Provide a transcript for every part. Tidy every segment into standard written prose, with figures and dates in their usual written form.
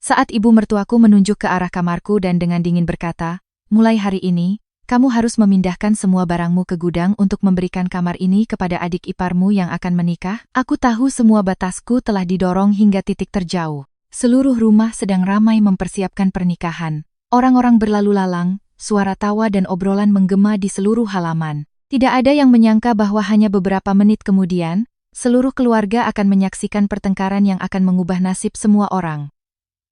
Saat ibu mertuaku menunjuk ke arah kamarku dan dengan dingin berkata, mulai hari ini, kamu harus memindahkan semua barangmu ke gudang untuk memberikan kamar ini kepada adik iparmu yang akan menikah. Aku tahu semua batasku telah didorong hingga titik terjauh. Seluruh rumah sedang ramai mempersiapkan pernikahan. Orang-orang berlalu lalang, suara tawa dan obrolan menggema di seluruh halaman. Tidak ada yang menyangka bahwa hanya beberapa menit kemudian, seluruh keluarga akan menyaksikan pertengkaran yang akan mengubah nasib semua orang.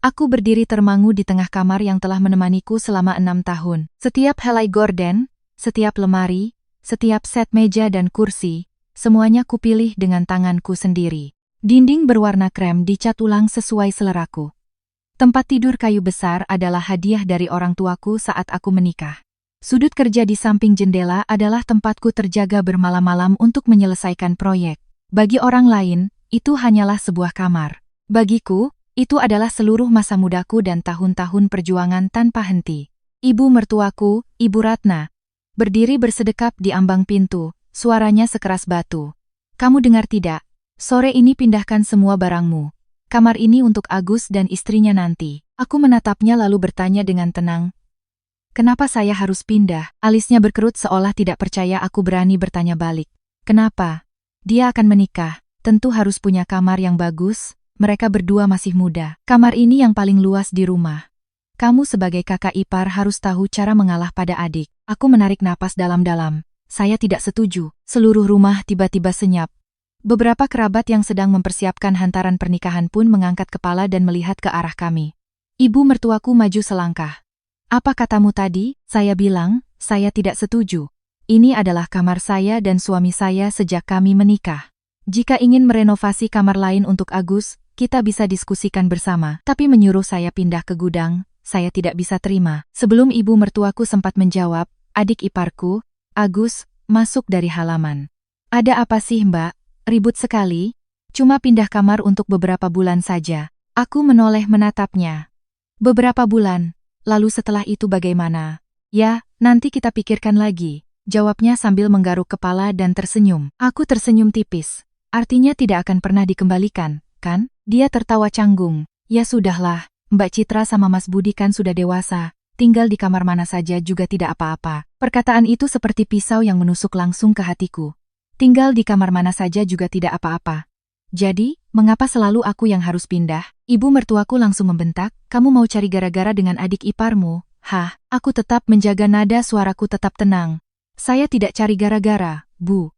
Aku berdiri termangu di tengah kamar yang telah menemaniku selama 6 tahun. Setiap helai gorden, setiap lemari, setiap set meja dan kursi, semuanya kupilih dengan tanganku sendiri. Dinding berwarna krem dicat ulang sesuai seleraku. Tempat tidur kayu besar adalah hadiah dari orang tuaku saat aku menikah. Sudut kerja di samping jendela adalah tempatku terjaga bermalam-malam untuk menyelesaikan proyek. Bagi orang lain, itu hanyalah sebuah kamar. Bagiku, itu adalah seluruh masa mudaku dan tahun-tahun perjuangan tanpa henti. Ibu mertuaku, Ibu Ratna, berdiri bersedekap di ambang pintu, suaranya sekeras batu. Kamu dengar tidak? Sore ini pindahkan semua barangmu. Kamar ini untuk Agus dan istrinya nanti. Aku menatapnya lalu bertanya dengan tenang. Kenapa saya harus pindah? Alisnya berkerut seolah tidak percaya aku berani bertanya balik. Kenapa? Dia akan menikah, tentu harus punya kamar yang bagus, mereka berdua masih muda. Kamar ini yang paling luas di rumah. Kamu sebagai kakak ipar harus tahu cara mengalah pada adik. Aku menarik napas dalam-dalam. Saya tidak setuju. Seluruh rumah tiba-tiba senyap. Beberapa kerabat yang sedang mempersiapkan hantaran pernikahan pun mengangkat kepala dan melihat ke arah kami. Ibu mertuaku maju selangkah. Apa katamu tadi? Saya bilang, saya tidak setuju. Ini adalah kamar saya dan suami saya sejak kami menikah. Jika ingin merenovasi kamar lain untuk Agus, kita bisa diskusikan bersama. Tapi menyuruh saya pindah ke gudang, saya tidak bisa terima. Sebelum ibu mertuaku sempat menjawab, adik iparku, Agus, masuk dari halaman. Ada apa sih mbak? Ribut sekali? Cuma pindah kamar untuk beberapa bulan saja. Aku menoleh menatapnya. Beberapa bulan? Lalu setelah itu bagaimana? Ya, nanti kita pikirkan lagi. Jawabnya sambil menggaruk kepala dan tersenyum. Aku tersenyum tipis. Artinya tidak akan pernah dikembalikan, kan? Dia tertawa canggung. Ya sudahlah, Mbak Citra sama Mas Budi kan sudah dewasa. Tinggal di kamar mana saja juga tidak apa-apa. Perkataan itu seperti pisau yang menusuk langsung ke hatiku. Tinggal di kamar mana saja juga tidak apa-apa. Jadi, mengapa selalu aku yang harus pindah? Ibu mertuaku langsung membentak, kamu mau cari gara-gara dengan adik iparmu? Hah, aku tetap menjaga nada suaraku tetap tenang. Saya tidak cari gara-gara, Bu.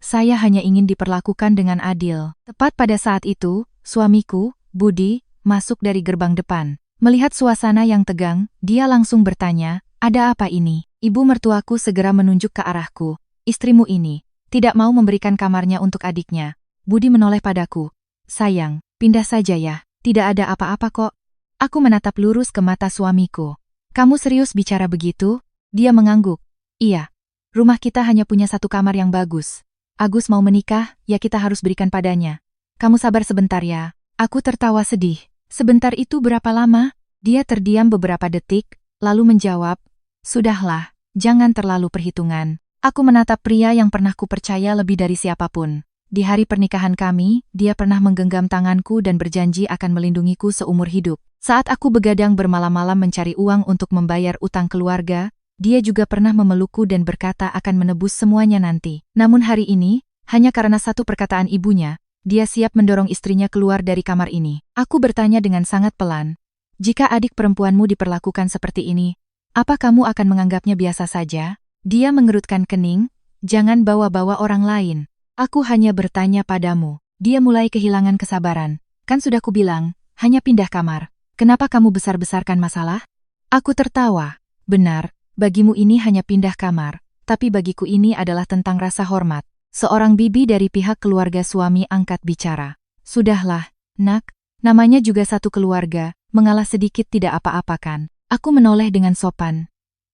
Saya hanya ingin diperlakukan dengan adil. Tepat pada saat itu, suamiku, Budi, masuk dari gerbang depan. Melihat suasana yang tegang, dia langsung bertanya, ada apa ini? Ibu mertuaku segera menunjuk ke arahku. Istrimu ini, tidak mau memberikan kamarnya untuk adiknya. Budi menoleh padaku. Sayang, pindah saja ya, tidak ada apa-apa kok. Aku menatap lurus ke mata suamiku. Kamu serius bicara begitu? Dia mengangguk. Iya. Rumah kita hanya punya satu kamar yang bagus. Agus mau menikah, ya kita harus berikan padanya. Kamu sabar sebentar ya. Aku tertawa sedih. Sebentar itu berapa lama? Dia terdiam beberapa detik, lalu menjawab, sudahlah, jangan terlalu perhitungan. Aku menatap pria yang pernah kupercaya lebih dari siapapun. Di hari pernikahan kami, dia pernah menggenggam tanganku dan berjanji akan melindungiku seumur hidup. Saat aku begadang bermalam-malam mencari uang untuk membayar utang keluarga, dia juga pernah memelukku dan berkata akan menebus semuanya nanti. Namun hari ini, hanya karena satu perkataan ibunya, dia siap mendorong istrinya keluar dari kamar ini. Aku bertanya dengan sangat pelan, jika adik perempuanmu diperlakukan seperti ini, apa kamu akan menganggapnya biasa saja? Dia mengerutkan kening, jangan bawa-bawa orang lain. Aku hanya bertanya padamu. Dia mulai kehilangan kesabaran. Kan sudah kubilang, hanya pindah kamar. Kenapa kamu besar-besarkan masalah? Aku tertawa. Benar. Bagimu ini hanya pindah kamar, tapi bagiku ini adalah tentang rasa hormat. Seorang bibi dari pihak keluarga suami angkat bicara. Sudahlah, nak, namanya juga satu keluarga, mengalah sedikit tidak apa-apa kan. Aku menoleh dengan sopan.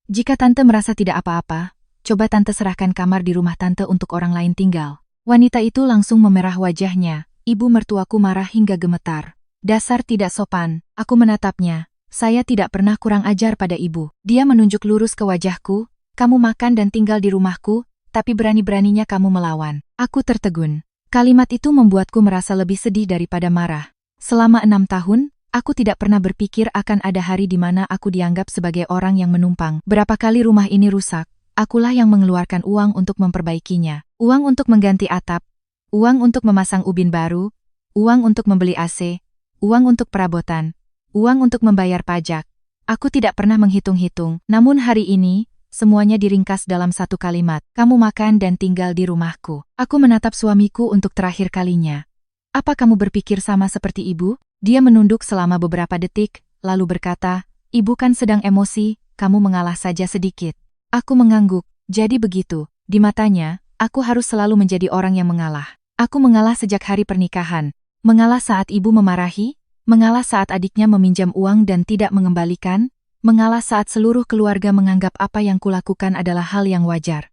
Jika tante merasa tidak apa-apa, coba tante serahkan kamar di rumah tante untuk orang lain tinggal. Wanita itu langsung memerah wajahnya, ibu mertuaku marah hingga gemetar. Dasar tidak sopan, aku menatapnya. Saya tidak pernah kurang ajar pada ibu. Dia menunjuk lurus ke wajahku, kamu makan dan tinggal di rumahku, tapi berani-beraninya kamu melawan. Aku tertegun. Kalimat itu membuatku merasa lebih sedih daripada marah. Selama 6 tahun, Aku tidak pernah berpikir akan ada hari di mana aku dianggap sebagai orang yang menumpang. Berapa kali rumah ini rusak, akulah yang mengeluarkan uang untuk memperbaikinya. Uang untuk mengganti atap, uang untuk memasang ubin baru, uang untuk membeli AC, uang untuk perabotan, uang untuk membayar pajak. Aku tidak pernah menghitung-hitung, namun hari ini, semuanya diringkas dalam satu kalimat. Kamu makan dan tinggal di rumahku. Aku menatap suamiku untuk terakhir kalinya. Apa kamu berpikir sama seperti ibu? Dia menunduk selama beberapa detik, lalu berkata, ibu kan sedang emosi, kamu mengalah saja sedikit. Aku mengangguk, jadi begitu. Di matanya, aku harus selalu menjadi orang yang mengalah. Aku mengalah sejak hari pernikahan. Mengalah saat ibu memarahi, mengalah saat adiknya meminjam uang dan tidak mengembalikan, mengalah saat seluruh keluarga menganggap apa yang kulakukan adalah hal yang wajar.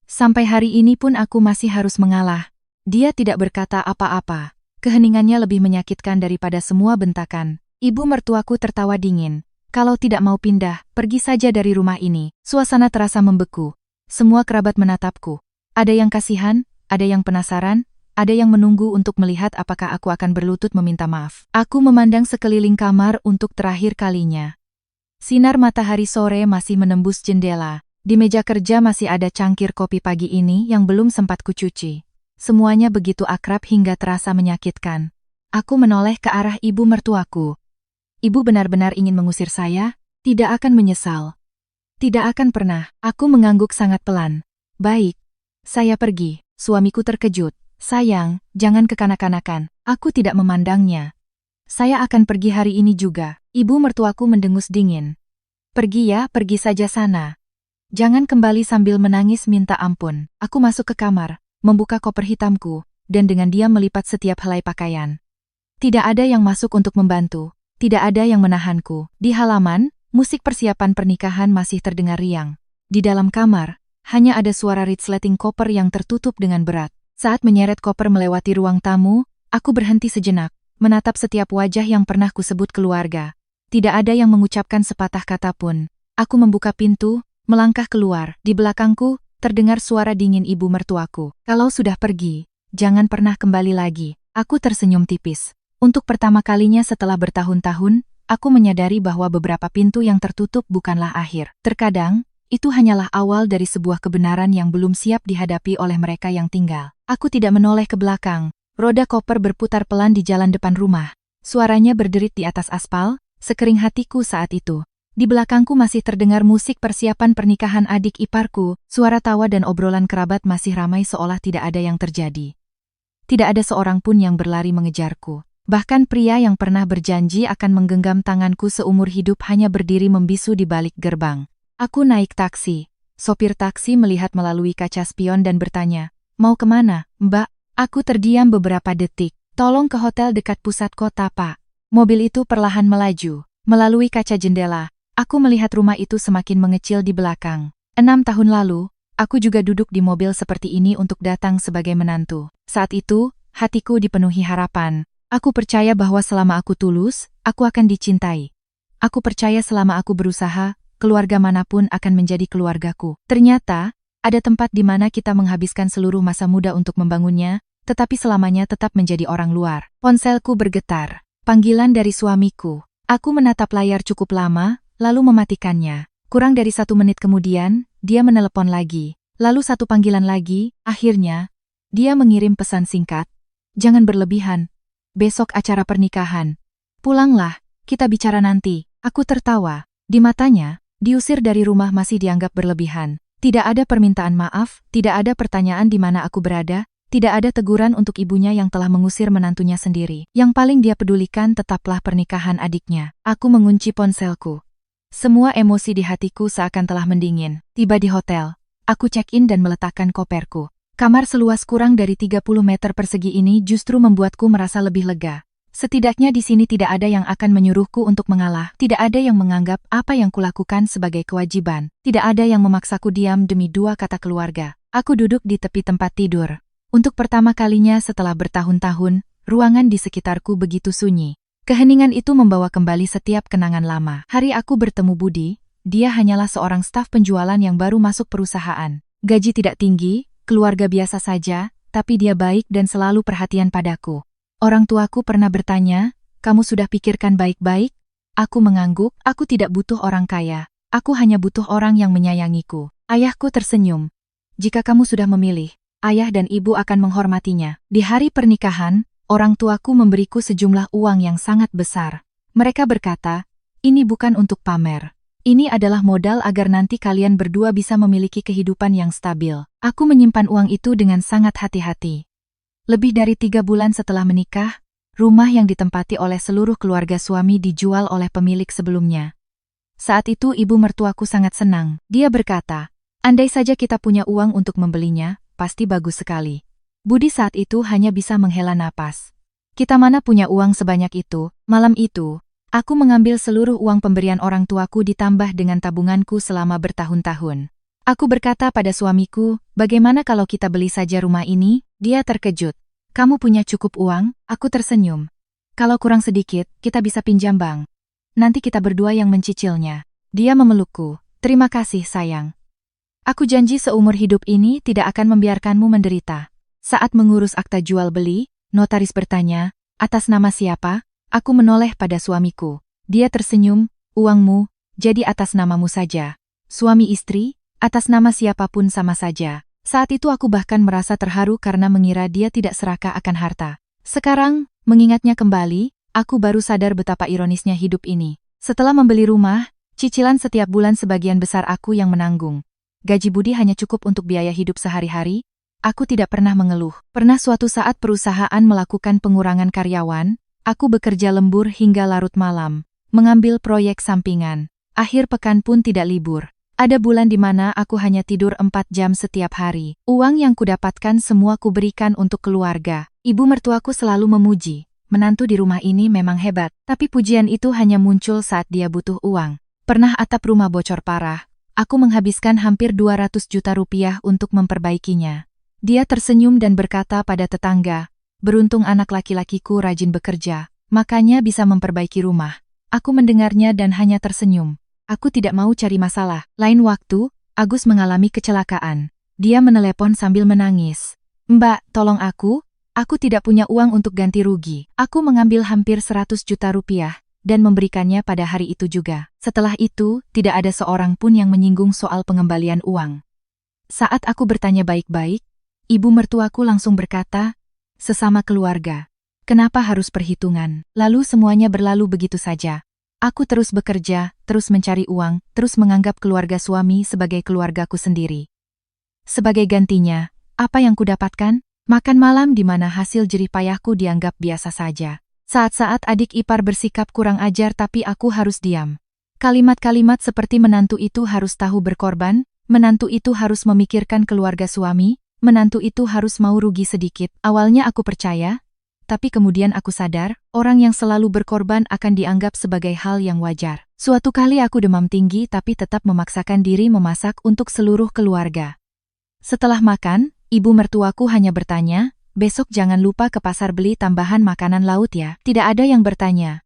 Sampai hari ini pun aku masih harus mengalah. Dia tidak berkata apa-apa. Keheningannya lebih menyakitkan daripada semua bentakan. Ibu mertuaku tertawa dingin. Kalau tidak mau pindah, pergi saja dari rumah ini. Suasana terasa membeku. Semua kerabat menatapku. Ada yang kasihan, ada yang penasaran, ada yang menunggu untuk melihat apakah aku akan berlutut meminta maaf. Aku memandang sekeliling kamar untuk terakhir kalinya. Sinar matahari sore masih menembus jendela. Di meja kerja masih ada cangkir kopi pagi ini yang belum sempat kucuci. Semuanya begitu akrab hingga terasa menyakitkan. Aku menoleh ke arah ibu mertuaku. Ibu benar-benar ingin mengusir saya? Tidak akan menyesal. Tidak akan pernah. Aku mengangguk sangat pelan. Baik. Saya pergi. Suamiku terkejut. Sayang, jangan kekanak-kanakan. Aku tidak memandangnya. Saya akan pergi hari ini juga. Ibu mertuaku mendengus dingin. Pergi ya, pergi saja sana. Jangan kembali sambil menangis minta ampun. Aku masuk ke kamar, membuka koper hitamku, dan dengan diam melipat setiap helai pakaian. Tidak ada yang masuk untuk membantu, tidak ada yang menahanku. Di halaman, musik persiapan pernikahan masih terdengar riang. Di dalam kamar, hanya ada suara resleting koper yang tertutup dengan berat. Saat menyeret koper melewati ruang tamu, aku berhenti sejenak, menatap setiap wajah yang pernah kusebut keluarga. Tidak ada yang mengucapkan sepatah kata pun. Aku membuka pintu, melangkah keluar. Di belakangku, terdengar suara dingin ibu mertuaku. Kalau sudah pergi, jangan pernah kembali lagi. Aku tersenyum tipis. Untuk pertama kalinya setelah bertahun-tahun, aku menyadari bahwa beberapa pintu yang tertutup bukanlah akhir. Terkadang, itu hanyalah awal dari sebuah kebenaran yang belum siap dihadapi oleh mereka yang tinggal. Aku tidak menoleh ke belakang. Roda koper berputar pelan di jalan depan rumah. Suaranya berderit di atas aspal, sekering hatiku saat itu. Di belakangku masih terdengar musik persiapan pernikahan adik iparku, suara tawa dan obrolan kerabat masih ramai seolah tidak ada yang terjadi. Tidak ada seorang pun yang berlari mengejarku. Bahkan pria yang pernah berjanji akan menggenggam tanganku seumur hidup hanya berdiri membisu di balik gerbang. Aku naik taksi. Sopir taksi melihat melalui kaca spion dan bertanya, "Mau kemana, Mbak?" Aku terdiam beberapa detik. "Tolong ke hotel dekat pusat kota, Pak." Mobil itu perlahan melaju. Melalui kaca jendela, aku melihat rumah itu semakin mengecil di belakang. 6 tahun lalu, aku juga duduk di mobil seperti ini untuk datang sebagai menantu. Saat itu, hatiku dipenuhi harapan. Aku percaya bahwa selama aku tulus, aku akan dicintai. Aku percaya selama aku berusaha, keluarga manapun akan menjadi keluargaku. Ternyata, ada tempat di mana kita menghabiskan seluruh masa muda untuk membangunnya, tetapi selamanya tetap menjadi orang luar. Ponselku bergetar. Panggilan dari suamiku. Aku menatap layar cukup lama, lalu mematikannya. Kurang dari 1 menit kemudian, dia menelepon lagi. Lalu 1 panggilan lagi, akhirnya, dia mengirim pesan singkat. "Jangan berlebihan. Besok acara pernikahan. Pulanglah, kita bicara nanti." Aku tertawa. Di matanya, diusir dari rumah masih dianggap berlebihan. Tidak ada permintaan maaf, tidak ada pertanyaan di mana aku berada, tidak ada teguran untuk ibunya yang telah mengusir menantunya sendiri. Yang paling dia pedulikan tetaplah pernikahan adiknya. Aku mengunci ponselku. Semua emosi di hatiku seakan telah mendingin. Tiba di hotel, aku check-in dan meletakkan koperku. Kamar seluas kurang dari 30 meter persegi ini justru membuatku merasa lebih lega. Setidaknya di sini tidak ada yang akan menyuruhku untuk mengalah. Tidak ada yang menganggap apa yang kulakukan sebagai kewajiban. Tidak ada yang memaksaku diam demi 2 kata keluarga. Aku duduk di tepi tempat tidur. Untuk pertama kalinya setelah bertahun-tahun, ruangan di sekitarku begitu sunyi. Keheningan itu membawa kembali setiap kenangan lama. Hari aku bertemu Budi, dia hanyalah seorang staf penjualan yang baru masuk perusahaan. Gaji tidak tinggi, keluarga biasa saja, tapi dia baik dan selalu perhatian padaku. Orang tuaku pernah bertanya, kamu sudah pikirkan baik-baik? Aku mengangguk, aku tidak butuh orang kaya. Aku hanya butuh orang yang menyayangiku. Ayahku tersenyum. Jika kamu sudah memilih, ayah dan ibu akan menghormatinya. Di hari pernikahan, orang tuaku memberiku sejumlah uang yang sangat besar. Mereka berkata, ini bukan untuk pamer. Ini adalah modal agar nanti kalian berdua bisa memiliki kehidupan yang stabil. Aku menyimpan uang itu dengan sangat hati-hati. Lebih dari 3 bulan setelah menikah, rumah yang ditempati oleh seluruh keluarga suami dijual oleh pemilik sebelumnya. Saat itu ibu mertuaku sangat senang. Dia berkata, andai saja kita punya uang untuk membelinya, pasti bagus sekali. Budi saat itu hanya bisa menghela napas. Kita mana punya uang sebanyak itu? Malam itu, aku mengambil seluruh uang pemberian orang tuaku ditambah dengan tabunganku selama bertahun-tahun. Aku berkata pada suamiku, bagaimana kalau kita beli saja rumah ini? Dia terkejut. Kamu punya cukup uang? Aku tersenyum. Kalau kurang sedikit, kita bisa pinjam bank. Nanti kita berdua yang mencicilnya. Dia memelukku. Terima kasih sayang. Aku janji seumur hidup ini tidak akan membiarkanmu menderita. Saat mengurus akta jual beli, notaris bertanya, atas nama siapa? Aku menoleh pada suamiku. Dia tersenyum, uangmu, jadi atas namamu saja. Suami istri, atas nama siapapun sama saja. Saat itu aku bahkan merasa terharu karena mengira dia tidak serakah akan harta. Sekarang, mengingatnya kembali, aku baru sadar betapa ironisnya hidup ini. Setelah membeli rumah, cicilan setiap bulan sebagian besar aku yang menanggung. Gaji Budi hanya cukup untuk biaya hidup sehari-hari. Aku tidak pernah mengeluh. Pernah suatu saat perusahaan melakukan pengurangan karyawan, aku bekerja lembur hingga larut malam, mengambil proyek sampingan. Akhir pekan pun tidak libur. Ada bulan di mana aku hanya tidur 4 jam setiap hari. Uang yang kudapatkan semua kuberikan untuk keluarga. Ibu mertuaku selalu memuji. Menantu di rumah ini memang hebat. Tapi pujian itu hanya muncul saat dia butuh uang. Pernah atap rumah bocor parah. Aku menghabiskan hampir 200 juta rupiah untuk memperbaikinya. Dia tersenyum dan berkata pada tetangga, beruntung anak laki-lakiku rajin bekerja, makanya bisa memperbaiki rumah. Aku mendengarnya dan hanya tersenyum. Aku tidak mau cari masalah. Lain waktu, Agus mengalami kecelakaan. Dia menelepon sambil menangis. Mbak, tolong aku tidak punya uang untuk ganti rugi. Aku mengambil hampir 100 juta rupiah dan memberikannya pada hari itu juga. Setelah itu, tidak ada seorang pun yang menyinggung soal pengembalian uang. Saat aku bertanya baik-baik, ibu mertuaku langsung berkata, sesama keluarga. Kenapa harus perhitungan? Lalu semuanya berlalu begitu saja. Aku terus bekerja, terus mencari uang, terus menganggap keluarga suami sebagai keluargaku sendiri. Sebagai gantinya, apa yang kudapatkan? Makan malam di mana hasil jerih payahku dianggap biasa saja. Saat-saat adik ipar bersikap kurang ajar tapi aku harus diam. Kalimat-kalimat seperti menantu itu harus tahu berkorban, menantu itu harus memikirkan keluarga suami, menantu itu harus mau rugi sedikit. Awalnya aku percaya, tapi kemudian aku sadar, orang yang selalu berkorban akan dianggap sebagai hal yang wajar. Suatu kali aku demam tinggi tapi tetap memaksakan diri memasak untuk seluruh keluarga. Setelah makan, ibu mertuaku hanya bertanya, besok jangan lupa ke pasar beli tambahan makanan laut ya. Tidak ada yang bertanya,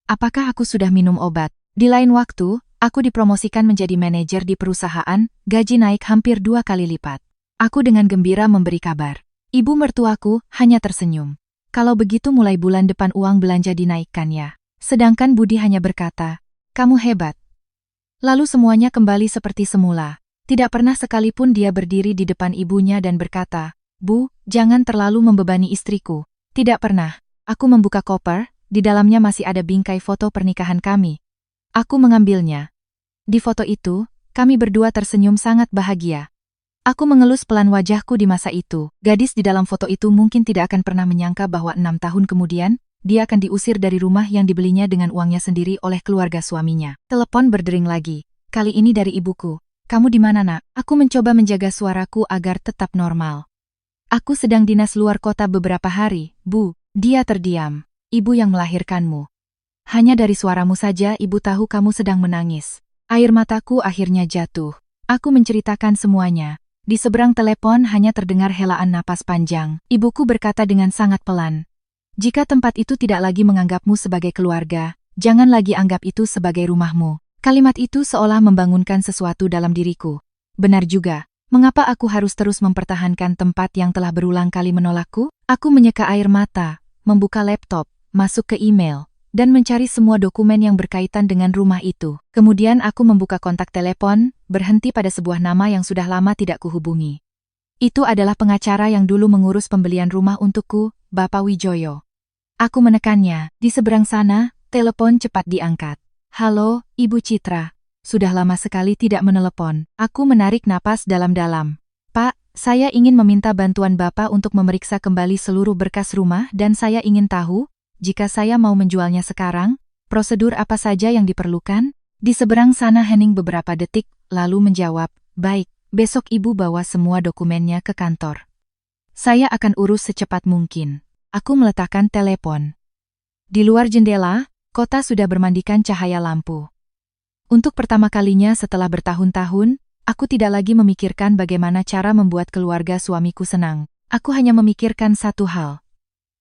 apakah aku sudah minum obat? Di lain waktu, aku dipromosikan menjadi manajer di perusahaan, gaji naik hampir 2 kali lipat. Aku dengan gembira memberi kabar. Ibu mertuaku hanya tersenyum. Kalau begitu mulai bulan depan uang belanja dinaikkan ya. Sedangkan Budi hanya berkata, kamu hebat. Lalu semuanya kembali seperti semula. Tidak pernah sekalipun dia berdiri di depan ibunya dan berkata, Bu, jangan terlalu membebani istriku. Tidak pernah. Aku membuka koper, di dalamnya masih ada bingkai foto pernikahan kami. Aku mengambilnya. Di foto itu, kami berdua tersenyum sangat bahagia. Aku mengelus pelan wajahku di masa itu. Gadis di dalam foto itu mungkin tidak akan pernah menyangka bahwa 6 tahun kemudian, dia akan diusir dari rumah yang dibelinya dengan uangnya sendiri oleh keluarga suaminya. Telepon berdering lagi. Kali ini dari ibuku. Kamu di mana nak? Aku mencoba menjaga suaraku agar tetap normal. Aku sedang dinas luar kota beberapa hari, Bu. Dia terdiam. Ibu yang melahirkanmu. Hanya dari suaramu saja ibu tahu kamu sedang menangis. Air mataku akhirnya jatuh. Aku menceritakan semuanya. Di seberang telepon hanya terdengar helaan napas panjang. Ibuku berkata dengan sangat pelan. Jika tempat itu tidak lagi menganggapmu sebagai keluarga, jangan lagi anggap itu sebagai rumahmu. Kalimat itu seolah membangunkan sesuatu dalam diriku. Benar juga. Mengapa aku harus terus mempertahankan tempat yang telah berulang kali menolakku? Aku menyeka air mata, membuka laptop, masuk ke email, dan mencari semua dokumen yang berkaitan dengan rumah itu. Kemudian aku membuka kontak telepon, berhenti pada sebuah nama yang sudah lama tidak kuhubungi. Itu adalah pengacara yang dulu mengurus pembelian rumah untukku, Bapak Wijoyo. Aku menekannya. Di seberang sana, telepon cepat diangkat. Halo, Ibu Citra. Sudah lama sekali tidak menelepon. Aku menarik napas dalam-dalam. Pak, saya ingin meminta bantuan Bapak untuk memeriksa kembali seluruh berkas rumah dan saya ingin tahu, jika saya mau menjualnya sekarang, prosedur apa saja yang diperlukan? Di seberang sana Henning beberapa detik, lalu menjawab, baik, besok Ibu bawa semua dokumennya ke kantor. Saya akan urus secepat mungkin. Aku meletakkan telepon. Di luar jendela, kota sudah bermandikan cahaya lampu. Untuk pertama kalinya setelah bertahun-tahun, aku tidak lagi memikirkan bagaimana cara membuat keluarga suamiku senang. Aku hanya memikirkan satu hal.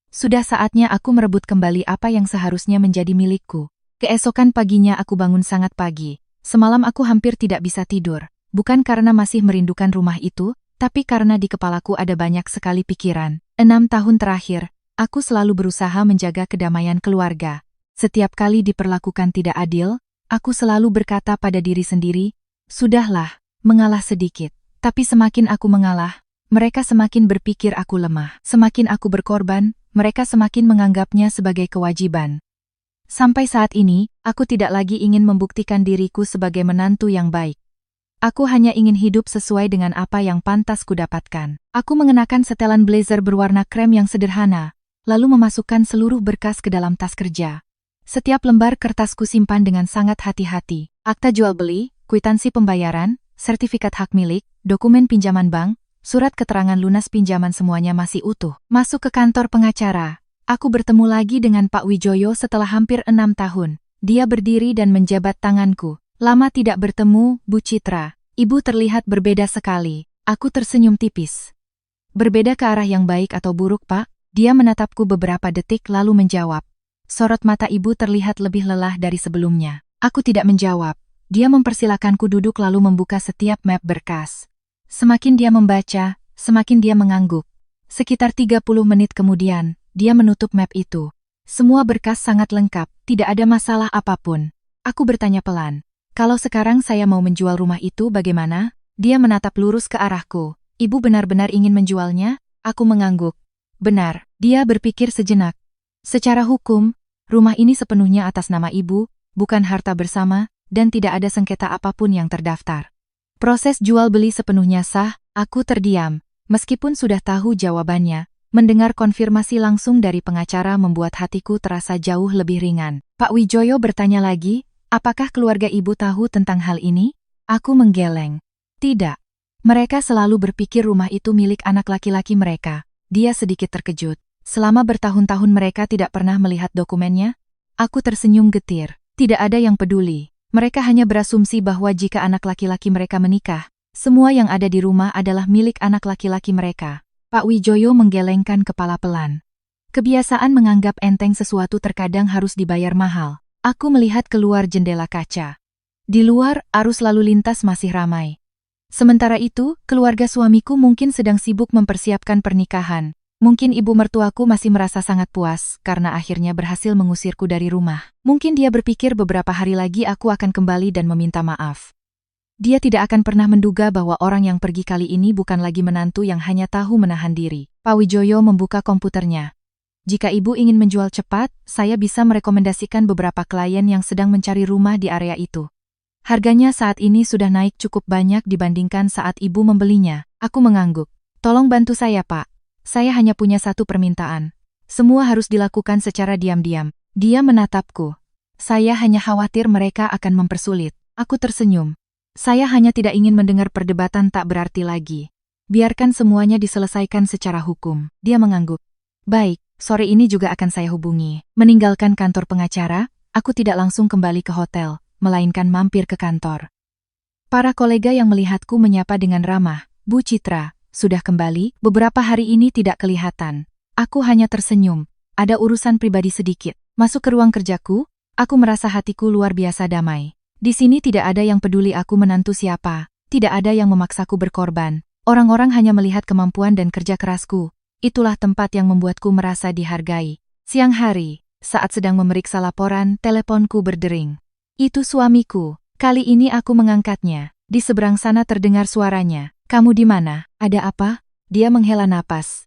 Sudah saatnya aku merebut kembali apa yang seharusnya menjadi milikku. Keesokan paginya aku bangun sangat pagi. Semalam aku hampir tidak bisa tidur. Bukan karena masih merindukan rumah itu, tapi karena di kepalaku ada banyak sekali pikiran. 6 tahun terakhir, aku selalu berusaha menjaga kedamaian keluarga. Setiap kali diperlakukan tidak adil, aku selalu berkata pada diri sendiri, sudahlah, mengalah sedikit. Tapi semakin aku mengalah, mereka semakin berpikir aku lemah. Semakin aku berkorban, mereka semakin menganggapnya sebagai kewajiban. Sampai saat ini, aku tidak lagi ingin membuktikan diriku sebagai menantu yang baik. Aku hanya ingin hidup sesuai dengan apa yang pantas kudapatkan. Aku mengenakan setelan blazer berwarna krem yang sederhana, lalu memasukkan seluruh berkas ke dalam tas kerja. Setiap lembar kertas kusimpan dengan sangat hati-hati. Akta jual beli, kwitansi pembayaran, sertifikat hak milik, dokumen pinjaman bank, surat keterangan lunas pinjaman semuanya masih utuh. Masuk ke kantor pengacara. Aku bertemu lagi dengan Pak Wijoyo setelah hampir 6 tahun. Dia berdiri dan menjabat tanganku. Lama tidak bertemu, Bu Citra. Ibu terlihat berbeda sekali. Aku tersenyum tipis. Berbeda ke arah yang baik atau buruk, Pak? Dia menatapku beberapa detik lalu menjawab. Sorot mata ibu terlihat lebih lelah dari sebelumnya. Aku tidak menjawab. Dia mempersilakanku duduk lalu membuka setiap map berkas. Semakin dia membaca, semakin dia mengangguk. Sekitar 30 menit kemudian, dia menutup map itu. Semua berkas sangat lengkap, tidak ada masalah apapun. Aku bertanya pelan. Kalau sekarang saya mau menjual rumah itu bagaimana? Dia menatap lurus ke arahku. Ibu benar-benar ingin menjualnya? Aku mengangguk. Benar, dia berpikir sejenak. Secara hukum, rumah ini sepenuhnya atas nama ibu, bukan harta bersama, dan tidak ada sengketa apapun yang terdaftar. Proses jual beli sepenuhnya sah, aku terdiam. Meskipun sudah tahu jawabannya, mendengar konfirmasi langsung dari pengacara membuat hatiku terasa jauh lebih ringan. Pak Wijoyo bertanya lagi, apakah keluarga ibu tahu tentang hal ini? Aku menggeleng. Tidak. Mereka selalu berpikir rumah itu milik anak laki-laki mereka. Dia sedikit terkejut. Selama bertahun-tahun mereka tidak pernah melihat dokumennya? Aku tersenyum getir. Tidak ada yang peduli. Mereka hanya berasumsi bahwa jika anak laki-laki mereka menikah, semua yang ada di rumah adalah milik anak laki-laki mereka. Pak Wijoyo menggelengkan kepala pelan. Kebiasaan menganggap enteng sesuatu terkadang harus dibayar mahal. Aku melihat keluar jendela kaca. Di luar, arus lalu lintas masih ramai. Sementara itu, keluarga suamiku mungkin sedang sibuk mempersiapkan pernikahan. Mungkin ibu mertuaku masih merasa sangat puas karena akhirnya berhasil mengusirku dari rumah. Mungkin dia berpikir beberapa hari lagi aku akan kembali dan meminta maaf. Dia tidak akan pernah menduga bahwa orang yang pergi kali ini bukan lagi menantu yang hanya tahu menahan diri. Pak Wijoyo membuka komputernya. Jika ibu ingin menjual cepat, saya bisa merekomendasikan beberapa klien yang sedang mencari rumah di area itu. Harganya saat ini sudah naik cukup banyak dibandingkan saat ibu membelinya. Aku mengangguk. Tolong bantu saya, Pak. Saya hanya punya satu permintaan. Semua harus dilakukan secara diam-diam. Dia menatapku. Saya hanya khawatir mereka akan mempersulit. Aku tersenyum. Saya hanya tidak ingin mendengar perdebatan tak berarti lagi. Biarkan semuanya diselesaikan secara hukum. Dia mengangguk. Baik, sore ini juga akan saya hubungi. Meninggalkan kantor pengacara, aku tidak langsung kembali ke hotel, melainkan mampir ke kantor. Para kolega yang melihatku menyapa dengan ramah. Bu Citra, sudah kembali? Beberapa hari ini tidak kelihatan. Aku hanya tersenyum. Ada urusan pribadi sedikit. Masuk ke ruang kerjaku, aku merasa hatiku luar biasa damai. Di sini tidak ada yang peduli aku menantu siapa. Tidak ada yang memaksaku berkorban. Orang-orang hanya melihat kemampuan dan kerja kerasku. Itulah tempat yang membuatku merasa dihargai. Siang hari, Saat sedang memeriksa laporan, teleponku berdering. Itu suamiku. Kali ini aku mengangkatnya. Di seberang sana terdengar suaranya. Kamu di mana? Ada apa? Dia menghela napas.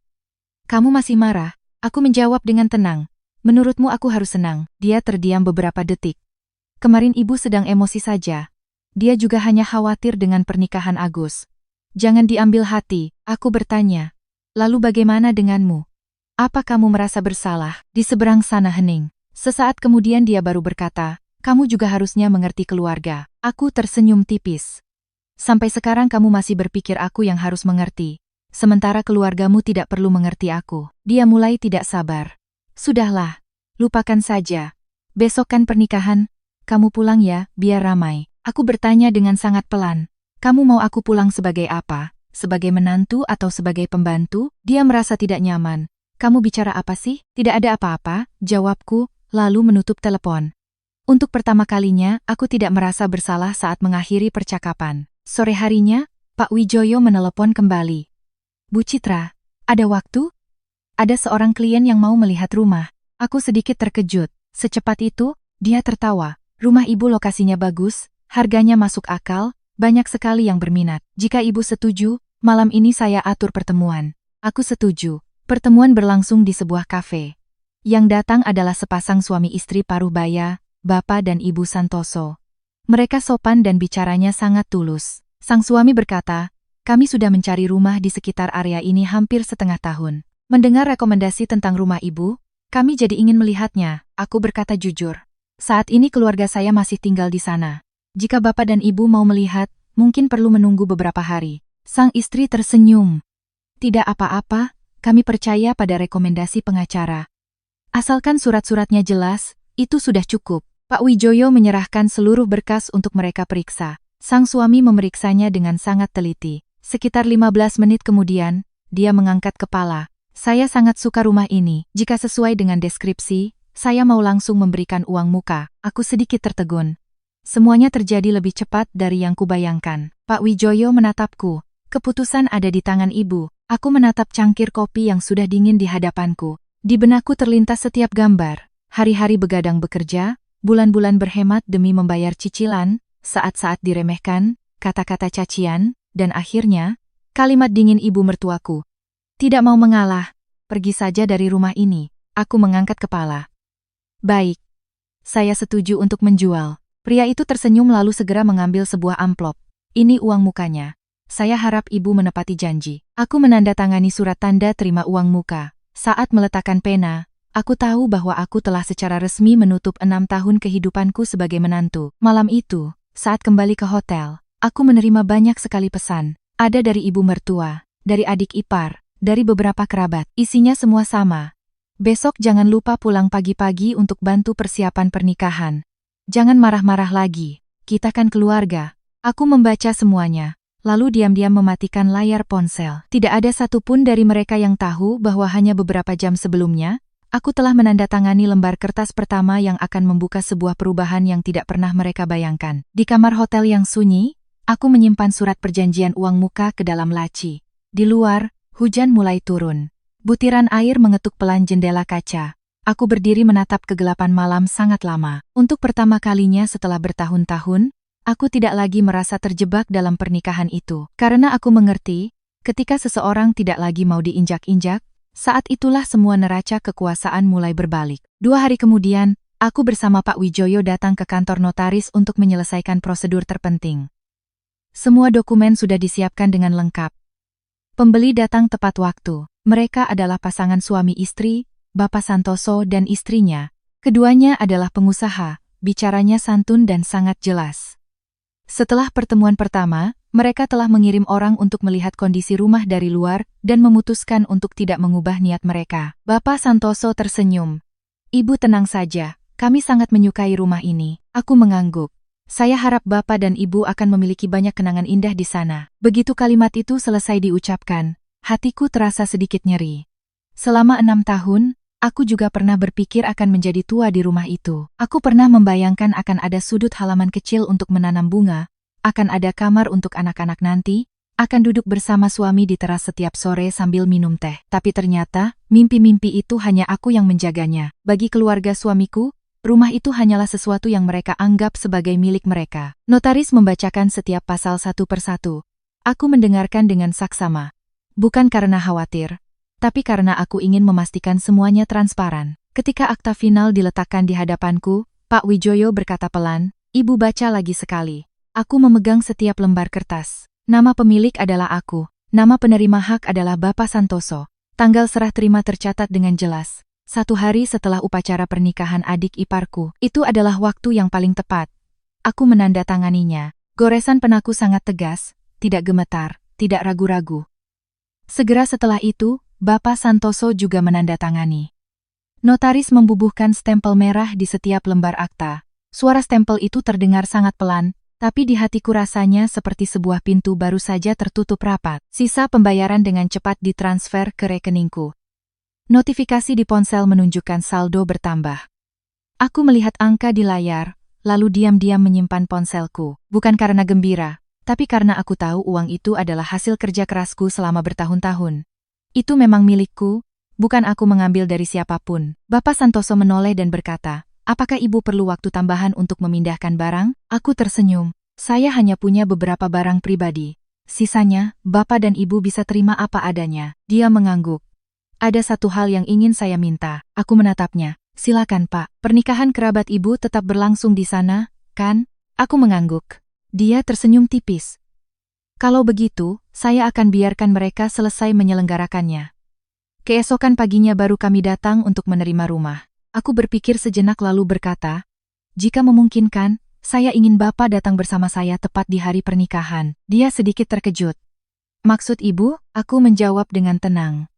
Kamu masih marah? Aku menjawab dengan tenang. Menurutmu aku harus senang? Dia terdiam beberapa detik. Kemarin ibu sedang emosi saja. Dia juga hanya khawatir dengan pernikahan Agus. Jangan diambil hati, aku bertanya. Lalu bagaimana denganmu? Apa kamu merasa bersalah? Di seberang sana hening. Sesaat kemudian dia baru berkata, kamu juga harusnya mengerti keluarga. Aku tersenyum tipis. Sampai sekarang kamu masih berpikir aku yang harus mengerti. Sementara keluargamu tidak perlu mengerti aku. Dia mulai tidak sabar. Sudahlah, lupakan saja. Besok kan pernikahan. Kamu pulang ya, biar ramai. Aku bertanya dengan sangat pelan. Kamu mau aku pulang sebagai apa? Sebagai menantu atau sebagai pembantu? Dia merasa tidak nyaman. Kamu bicara apa sih? Tidak ada apa-apa, jawabku, lalu menutup telepon. Untuk pertama kalinya, aku tidak merasa bersalah saat mengakhiri percakapan. Sore harinya, Pak Wijoyo menelepon kembali. Bu Citra, ada waktu? Ada seorang klien yang mau melihat rumah. Aku sedikit terkejut. Secepat itu, dia tertawa. Rumah ibu lokasinya bagus, harganya masuk akal, banyak sekali yang berminat. Jika ibu setuju, malam ini saya atur pertemuan. Aku setuju. Pertemuan berlangsung di sebuah kafe. Yang datang adalah sepasang suami istri paruh baya, Bapak dan Ibu Santoso. Mereka sopan dan bicaranya sangat tulus. Sang suami berkata, kami sudah mencari rumah di sekitar area ini hampir setengah tahun. Mendengar rekomendasi tentang rumah ibu, kami jadi ingin melihatnya. Aku berkata jujur. Saat ini keluarga saya masih tinggal di sana. Jika bapak dan ibu mau melihat, mungkin perlu menunggu beberapa hari. Sang istri tersenyum. Tidak apa-apa, kami percaya pada rekomendasi pengacara. Asalkan surat-suratnya jelas, itu sudah cukup. Pak Wijoyo menyerahkan seluruh berkas untuk mereka periksa. Sang suami memeriksanya dengan sangat teliti. Sekitar 15 menit kemudian, dia mengangkat kepala. Saya sangat suka rumah ini. Jika sesuai dengan deskripsi, saya mau langsung memberikan uang muka. Aku sedikit tertegun. Semuanya terjadi lebih cepat dari yang kubayangkan. Pak Wijoyo menatapku. Keputusan ada di tangan ibu. Aku menatap cangkir kopi yang sudah dingin di hadapanku. Di benakku terlintas setiap gambar. Hari-hari begadang bekerja, bulan-bulan berhemat demi membayar cicilan, saat-saat diremehkan, kata-kata cacian, dan akhirnya, kalimat dingin ibu mertuaku. Tidak mau mengalah, pergi saja dari rumah ini. Aku mengangkat kepala. Baik. Saya setuju untuk menjual. Pria itu tersenyum lalu segera mengambil sebuah amplop. Ini uang mukanya. Saya harap ibu menepati janji. Aku menandatangani surat tanda terima uang muka. Saat meletakkan pena, aku tahu bahwa aku telah secara resmi menutup 6 tahun kehidupanku sebagai menantu. Malam itu, saat kembali ke hotel, aku menerima banyak sekali pesan. Ada dari ibu mertua, dari adik ipar, dari beberapa kerabat. Isinya semua sama. Besok jangan lupa pulang pagi-pagi untuk bantu persiapan pernikahan. Jangan marah-marah lagi, kita kan keluarga. Aku membaca semuanya, lalu diam-diam mematikan layar ponsel. Tidak ada satupun dari mereka yang tahu bahwa hanya beberapa jam sebelumnya, aku telah menandatangani lembar kertas pertama yang akan membuka sebuah perubahan yang tidak pernah mereka bayangkan. Di kamar hotel yang sunyi, aku menyimpan surat perjanjian uang muka ke dalam laci. Di luar, hujan mulai turun. Butiran air mengetuk pelan jendela kaca. Aku berdiri menatap kegelapan malam sangat lama. Untuk pertama kalinya setelah bertahun-tahun, aku tidak lagi merasa terjebak dalam pernikahan itu. Karena aku mengerti, ketika seseorang tidak lagi mau diinjak-injak, saat itulah semua neraca kekuasaan mulai berbalik. 2 hari kemudian, aku bersama Pak Wijoyo datang ke kantor notaris untuk menyelesaikan prosedur terpenting. Semua dokumen sudah disiapkan dengan lengkap. Pembeli datang tepat waktu. Mereka adalah pasangan suami istri, Bapak Santoso dan istrinya. Keduanya adalah pengusaha, bicaranya santun dan sangat jelas. Setelah pertemuan pertama, mereka telah mengirim orang untuk melihat kondisi rumah dari luar dan memutuskan untuk tidak mengubah niat mereka. Bapak Santoso tersenyum. Ibu tenang saja, kami sangat menyukai rumah ini. Aku mengangguk. Saya harap Bapak dan Ibu akan memiliki banyak kenangan indah di sana. Begitu kalimat itu selesai diucapkan, hatiku terasa sedikit nyeri. Selama 6 tahun, aku juga pernah berpikir akan menjadi tua di rumah itu. Aku pernah membayangkan akan ada sudut halaman kecil untuk menanam bunga, akan ada kamar untuk anak-anak nanti, Akan duduk bersama suami di teras setiap sore sambil minum teh. Tapi ternyata, mimpi-mimpi itu hanya aku yang menjaganya. Bagi keluarga suamiku, rumah itu hanyalah sesuatu yang mereka anggap sebagai milik mereka. Notaris membacakan setiap pasal satu persatu. Aku mendengarkan dengan saksama. Bukan karena khawatir, tapi karena aku ingin memastikan semuanya transparan. Ketika akta final diletakkan di hadapanku, Pak Wijoyo berkata pelan, "Ibu baca lagi sekali." Aku memegang setiap lembar kertas. Nama pemilik adalah aku. Nama penerima hak adalah Bapak Santoso. Tanggal serah terima tercatat dengan jelas. 1 hari setelah upacara pernikahan adik iparku. Itu adalah waktu yang paling tepat. Aku menandatanganinya. Goresan penaku sangat tegas, tidak gemetar, tidak ragu-ragu. Segera setelah itu, Bapak Santoso juga menandatangani. Notaris membubuhkan stempel merah di setiap lembar akta. Suara stempel itu terdengar sangat pelan, tapi di hatiku rasanya seperti sebuah pintu baru saja tertutup rapat. Sisa pembayaran dengan cepat ditransfer ke rekeningku. Notifikasi di ponsel menunjukkan saldo bertambah. Aku melihat angka di layar, lalu diam-diam menyimpan ponselku. Bukan karena gembira, tapi karena aku tahu uang itu adalah hasil kerja kerasku selama bertahun-tahun. Itu memang milikku, bukan aku mengambil dari siapapun. Bapak Santoso menoleh dan berkata, "Apakah ibu perlu waktu tambahan untuk memindahkan barang?" Aku tersenyum. Saya hanya punya beberapa barang pribadi. Sisanya, bapak dan ibu bisa terima apa adanya. Dia mengangguk. "Ada satu hal yang ingin saya minta." Aku menatapnya. "Silakan pak, pernikahan kerabat ibu tetap berlangsung di sana, kan?" Aku mengangguk. Dia tersenyum tipis. "Kalau begitu, saya akan biarkan mereka selesai menyelenggarakannya. Keesokan paginya baru kami datang untuk menerima rumah." Aku berpikir sejenak lalu berkata, "Jika memungkinkan, saya ingin Bapak datang bersama saya tepat di hari pernikahan." Dia sedikit terkejut. "Maksud ibu?" Aku menjawab dengan tenang.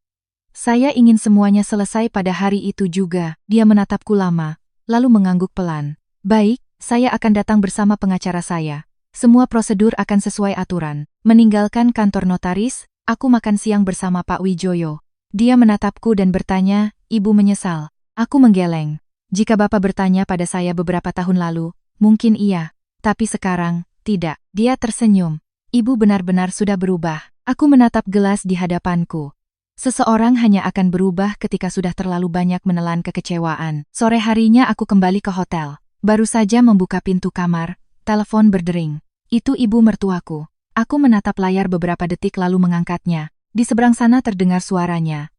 "Saya ingin semuanya selesai pada hari itu juga." Dia menatapku lama, lalu mengangguk pelan. "Baik, saya akan datang bersama pengacara saya. Semua prosedur akan sesuai aturan." Meninggalkan kantor notaris, aku makan siang bersama Pak Wijoyo. Dia menatapku dan bertanya, "Ibu menyesal?" Aku menggeleng. "Jika Bapak bertanya pada saya beberapa tahun lalu, mungkin iya. Tapi sekarang, tidak." Dia tersenyum. "Ibu benar-benar sudah berubah." Aku menatap gelas di hadapanku. Seseorang hanya akan berubah ketika sudah terlalu banyak menelan kekecewaan. Sore harinya aku kembali ke hotel. Baru saja membuka pintu kamar, telepon berdering. Itu ibu mertuaku. Aku menatap layar beberapa detik lalu mengangkatnya. Di seberang sana terdengar suaranya.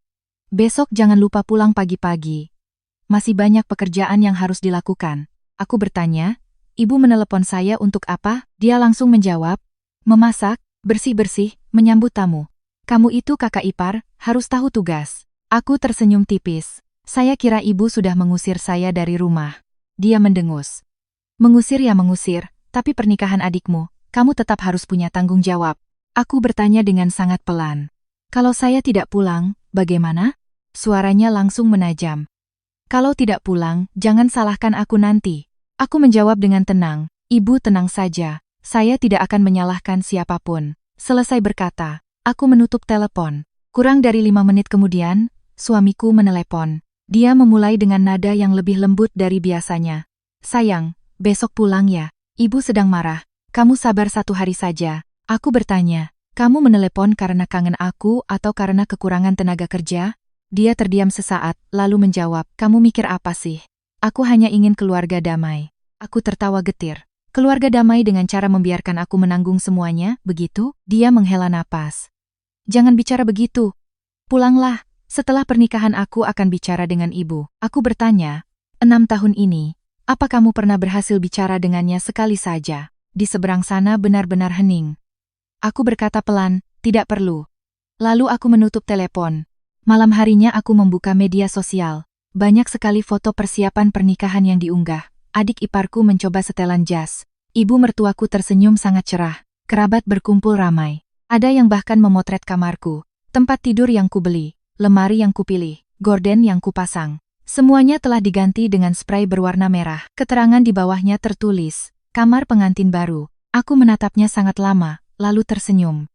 "Besok jangan lupa pulang pagi-pagi. Masih banyak pekerjaan yang harus dilakukan." Aku bertanya, "Ibu menelepon saya untuk apa?" Dia langsung menjawab, "Memasak, bersih-bersih, menyambut tamu. Kamu itu kakak ipar, harus tahu tugas." Aku tersenyum tipis. "Saya kira ibu sudah mengusir saya dari rumah." Dia mendengus. "Mengusir ya mengusir, tapi pernikahan adikmu, kamu tetap harus punya tanggung jawab." Aku bertanya dengan sangat pelan. "Kalau saya tidak pulang, bagaimana?" Suaranya langsung menajam. "Kalau tidak pulang, jangan salahkan aku nanti." Aku menjawab dengan tenang, "Ibu tenang saja, saya tidak akan menyalahkan siapapun." Selesai berkata, aku menutup telepon. Kurang dari 5 menit kemudian, suamiku menelepon. Dia memulai dengan nada yang lebih lembut dari biasanya. "Sayang, besok pulang ya. Ibu sedang marah. Kamu sabar 1 hari saja." Aku bertanya, "Kamu menelepon karena kangen aku atau karena kekurangan tenaga kerja?" Dia terdiam sesaat, lalu menjawab, "Kamu mikir apa sih? Aku hanya ingin keluarga damai." Aku tertawa getir. "Keluarga damai dengan cara membiarkan aku menanggung semuanya, begitu?" Dia menghela napas. "Jangan bicara begitu. Pulanglah. Setelah pernikahan aku akan bicara dengan ibu." Aku bertanya, 6 tahun ini, apa kamu pernah berhasil bicara dengannya sekali saja?" Di seberang sana benar-benar hening. Aku berkata pelan, "Tidak perlu." Lalu aku menutup telepon. Malam harinya aku membuka media sosial. Banyak sekali foto persiapan pernikahan yang diunggah. Adik iparku mencoba setelan jas. Ibu mertuaku tersenyum sangat cerah. Kerabat berkumpul ramai. Ada yang bahkan memotret kamarku, tempat tidur yang kubeli, lemari yang kupilih, gorden yang kupasang. Semuanya telah diganti dengan spray berwarna merah. Keterangan di bawahnya tertulis, "Kamar pengantin baru." Aku menatapnya sangat lama, lalu tersenyum.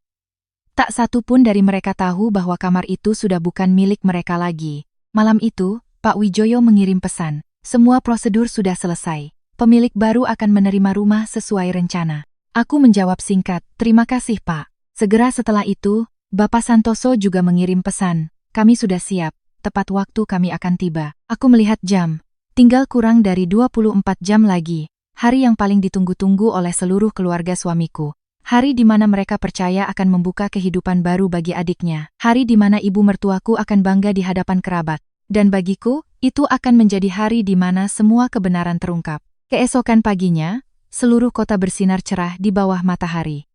Tak satu pun dari mereka tahu bahwa kamar itu sudah bukan milik mereka lagi. Malam itu, Pak Wijoyo mengirim pesan. Semua prosedur sudah selesai. Pemilik baru akan menerima rumah sesuai rencana. Aku menjawab singkat, "Terima kasih Pak." Segera setelah itu, Bapak Santoso juga mengirim pesan. Kami sudah siap, tepat waktu kami akan tiba. Aku melihat jam. Tinggal kurang dari 24 jam lagi. Hari yang paling ditunggu-tunggu oleh seluruh keluarga suamiku. Hari di mana mereka percaya akan membuka kehidupan baru bagi adiknya. Hari di mana ibu mertuaku akan bangga di hadapan kerabat. Dan bagiku, itu akan menjadi hari di mana semua kebenaran terungkap. Keesokan paginya, seluruh kota bersinar cerah di bawah matahari.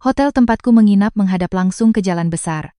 Hotel tempatku menginap menghadap langsung ke jalan besar.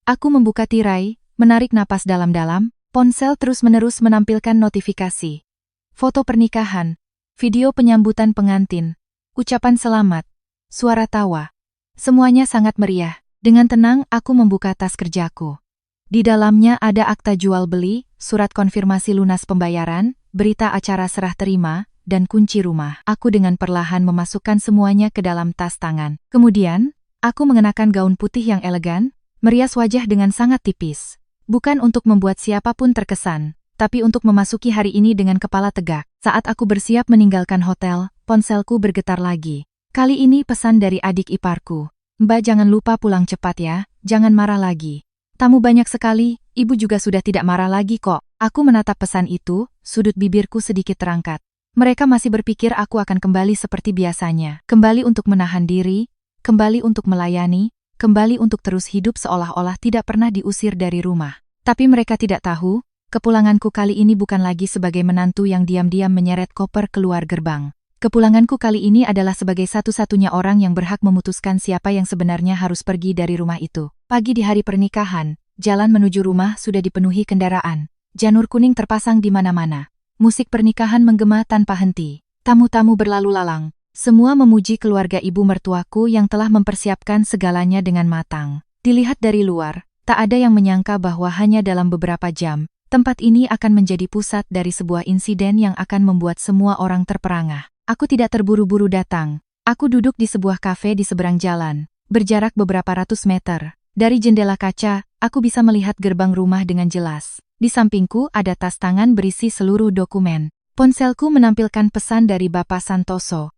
Aku membuka tirai, menarik napas dalam-dalam, ponsel terus-menerus menampilkan notifikasi. Foto pernikahan, video penyambutan pengantin, ucapan selamat, suara tawa. Semuanya sangat meriah. Dengan tenang aku membuka tas kerjaku. Di dalamnya ada akta jual beli, surat konfirmasi lunas pembayaran, berita acara serah terima, dan kunci rumah. Aku dengan perlahan memasukkan semuanya ke dalam tas tangan. Kemudian, aku mengenakan gaun putih yang elegan, merias wajah dengan sangat tipis. Bukan untuk membuat siapapun terkesan, tapi untuk memasuki hari ini dengan kepala tegak. Saat aku bersiap meninggalkan hotel, ponselku bergetar lagi. Kali ini pesan dari adik iparku. Mbak jangan lupa pulang cepat ya, jangan marah lagi. Tamu banyak sekali, ibu juga sudah tidak marah lagi kok. Aku menatap pesan itu, sudut bibirku sedikit terangkat. Mereka masih berpikir aku akan kembali seperti biasanya. Kembali untuk menahan diri, kembali untuk melayani, kembali untuk terus hidup seolah-olah tidak pernah diusir dari rumah. Tapi mereka tidak tahu, kepulanganku kali ini bukan lagi sebagai menantu yang diam-diam menyeret koper keluar gerbang. Kepulanganku kali ini adalah sebagai satu-satunya orang yang berhak memutuskan siapa yang sebenarnya harus pergi dari rumah itu. Pagi di hari pernikahan, jalan menuju rumah sudah dipenuhi kendaraan. Janur kuning terpasang di mana-mana. Musik pernikahan menggema tanpa henti. Tamu-tamu berlalu lalang. Semua memuji keluarga ibu mertuaku yang telah mempersiapkan segalanya dengan matang. Dilihat dari luar, tak ada yang menyangka bahwa hanya dalam beberapa jam, tempat ini akan menjadi pusat dari sebuah insiden yang akan membuat semua orang terperangah. Aku tidak terburu-buru datang. Aku duduk di sebuah kafe di seberang jalan, berjarak beberapa ratus meter. Dari jendela kaca, aku bisa melihat gerbang rumah dengan jelas. Di sampingku ada tas tangan berisi seluruh dokumen. Ponselku menampilkan pesan dari Bapak Santoso.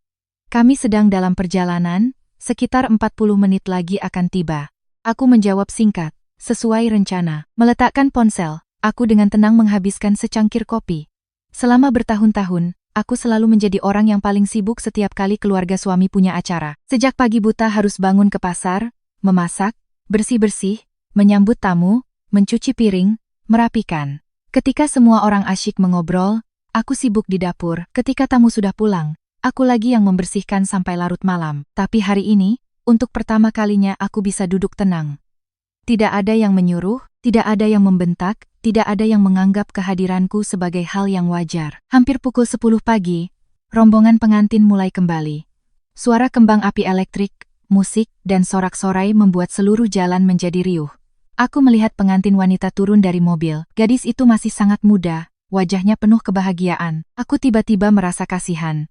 Kami sedang dalam perjalanan, sekitar 40 menit lagi akan tiba. Aku menjawab singkat, sesuai rencana. Meletakkan ponsel, aku dengan tenang menghabiskan secangkir kopi. Selama bertahun-tahun, aku selalu menjadi orang yang paling sibuk setiap kali keluarga suami punya acara. Sejak pagi buta harus bangun ke pasar, memasak, bersih-bersih, menyambut tamu, mencuci piring, merapikan. Ketika semua orang asyik mengobrol, aku sibuk di dapur. Ketika tamu sudah pulang, aku lagi yang membersihkan sampai larut malam. Tapi hari ini, untuk pertama kalinya aku bisa duduk tenang. Tidak ada yang menyuruh, tidak ada yang membentak, tidak ada yang menganggap kehadiranku sebagai hal yang wajar. Hampir pukul 10 pagi, rombongan pengantin mulai kembali. Suara kembang api elektrik, musik, dan sorak-sorai membuat seluruh jalan menjadi riuh. Aku melihat pengantin wanita turun dari mobil. Gadis itu masih sangat muda, wajahnya penuh kebahagiaan. Aku tiba-tiba merasa kasihan.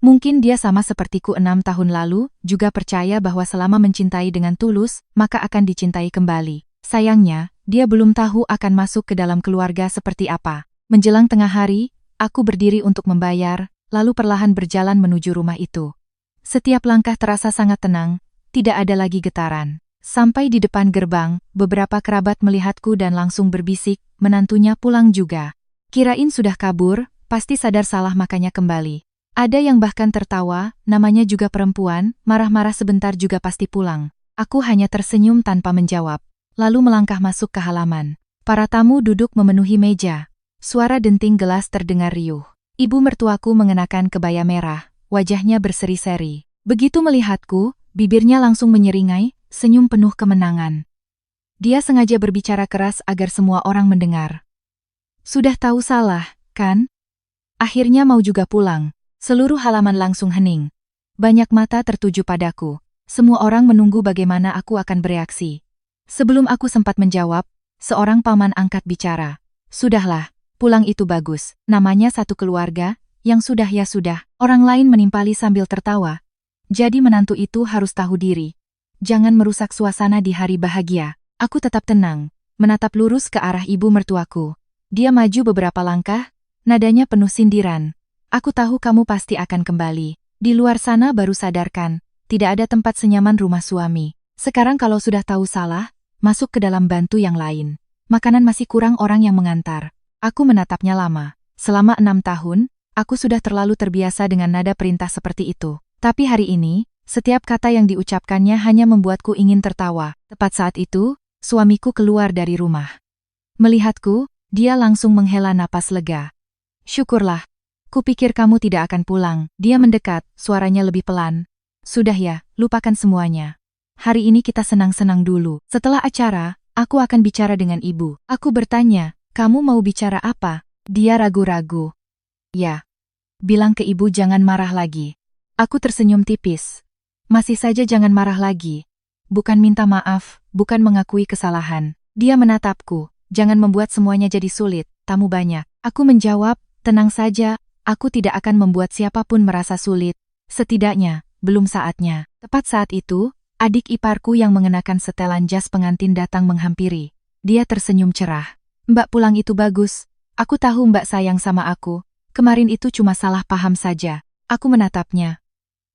Mungkin dia sama sepertiku 6 tahun lalu, juga percaya bahwa selama mencintai dengan tulus, maka akan dicintai kembali. Sayangnya, dia belum tahu akan masuk ke dalam keluarga seperti apa. Menjelang tengah hari, aku berdiri untuk membayar, lalu perlahan berjalan menuju rumah itu. Setiap langkah terasa sangat tenang, tidak ada lagi getaran. Sampai di depan gerbang, beberapa kerabat melihatku dan langsung berbisik, menantunya pulang juga. Kirain sudah kabur, pasti sadar salah makanya kembali. Ada yang bahkan tertawa, namanya juga perempuan, marah-marah sebentar juga pasti pulang. Aku hanya tersenyum tanpa menjawab, lalu melangkah masuk ke halaman. Para tamu duduk memenuhi meja. Suara denting gelas terdengar riuh. Ibu mertuaku mengenakan kebaya merah, wajahnya berseri-seri. Begitu melihatku, bibirnya langsung menyeringai, senyum penuh kemenangan. Dia sengaja berbicara keras agar semua orang mendengar. Sudah tahu salah, kan? Akhirnya mau juga pulang. Seluruh halaman langsung hening. Banyak mata tertuju padaku. Semua orang menunggu bagaimana aku akan bereaksi. Sebelum aku sempat menjawab, seorang paman angkat bicara. Sudahlah, pulang itu bagus. Namanya satu keluarga, yang sudah ya sudah. Orang lain menimpali sambil tertawa. Jadi menantu itu harus tahu diri. Jangan merusak suasana di hari bahagia. Aku tetap tenang, menatap lurus ke arah ibu mertuaku. Dia maju beberapa langkah, nadanya penuh sindiran. Aku tahu kamu pasti akan kembali. Di luar sana baru sadarkan, tidak ada tempat senyaman rumah suami. Sekarang kalau sudah tahu salah, masuk ke dalam bantu yang lain. Makanan masih kurang orang yang mengantar. Aku menatapnya lama. Selama 6 tahun, aku sudah terlalu terbiasa dengan nada perintah seperti itu. Tapi hari ini, setiap kata yang diucapkannya hanya membuatku ingin tertawa. Tepat saat itu, suamiku keluar dari rumah. Melihatku, dia langsung menghela napas lega. Syukurlah. Kupikir kamu tidak akan pulang. Dia mendekat, suaranya lebih pelan. Sudah ya, lupakan semuanya. Hari ini kita senang-senang dulu. Setelah acara, aku akan bicara dengan ibu. Aku bertanya, kamu mau bicara apa? Dia ragu-ragu. Ya. Bilang ke ibu jangan marah lagi. Aku tersenyum tipis. Masih saja jangan marah lagi. Bukan minta maaf, bukan mengakui kesalahan. Dia menatapku. Jangan membuat semuanya jadi sulit, tamu banyak. Aku menjawab, tenang saja, aku tidak akan membuat siapapun merasa sulit. Setidaknya, belum saatnya. Tepat saat itu, adik iparku yang mengenakan setelan jas pengantin datang menghampiri. Dia tersenyum cerah. Mbak pulang itu bagus. Aku tahu Mbak sayang sama aku. Kemarin itu cuma salah paham saja. Aku menatapnya.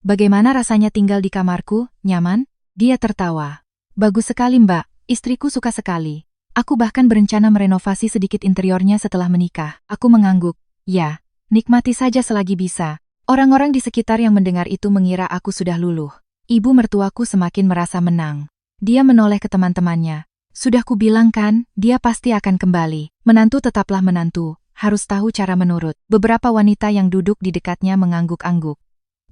Bagaimana rasanya tinggal di kamarku, nyaman? Dia tertawa. Bagus sekali Mbak, istriku suka sekali. Aku bahkan berencana merenovasi sedikit interiornya setelah menikah. Aku mengangguk. Ya, nikmati saja selagi bisa. Orang-orang di sekitar yang mendengar itu mengira aku sudah luluh. Ibu mertuaku semakin merasa menang. Dia menoleh ke teman-temannya. Sudah kubilang kan, dia pasti akan kembali. Menantu tetaplah menantu, harus tahu cara menurut. Beberapa wanita yang duduk di dekatnya mengangguk-angguk.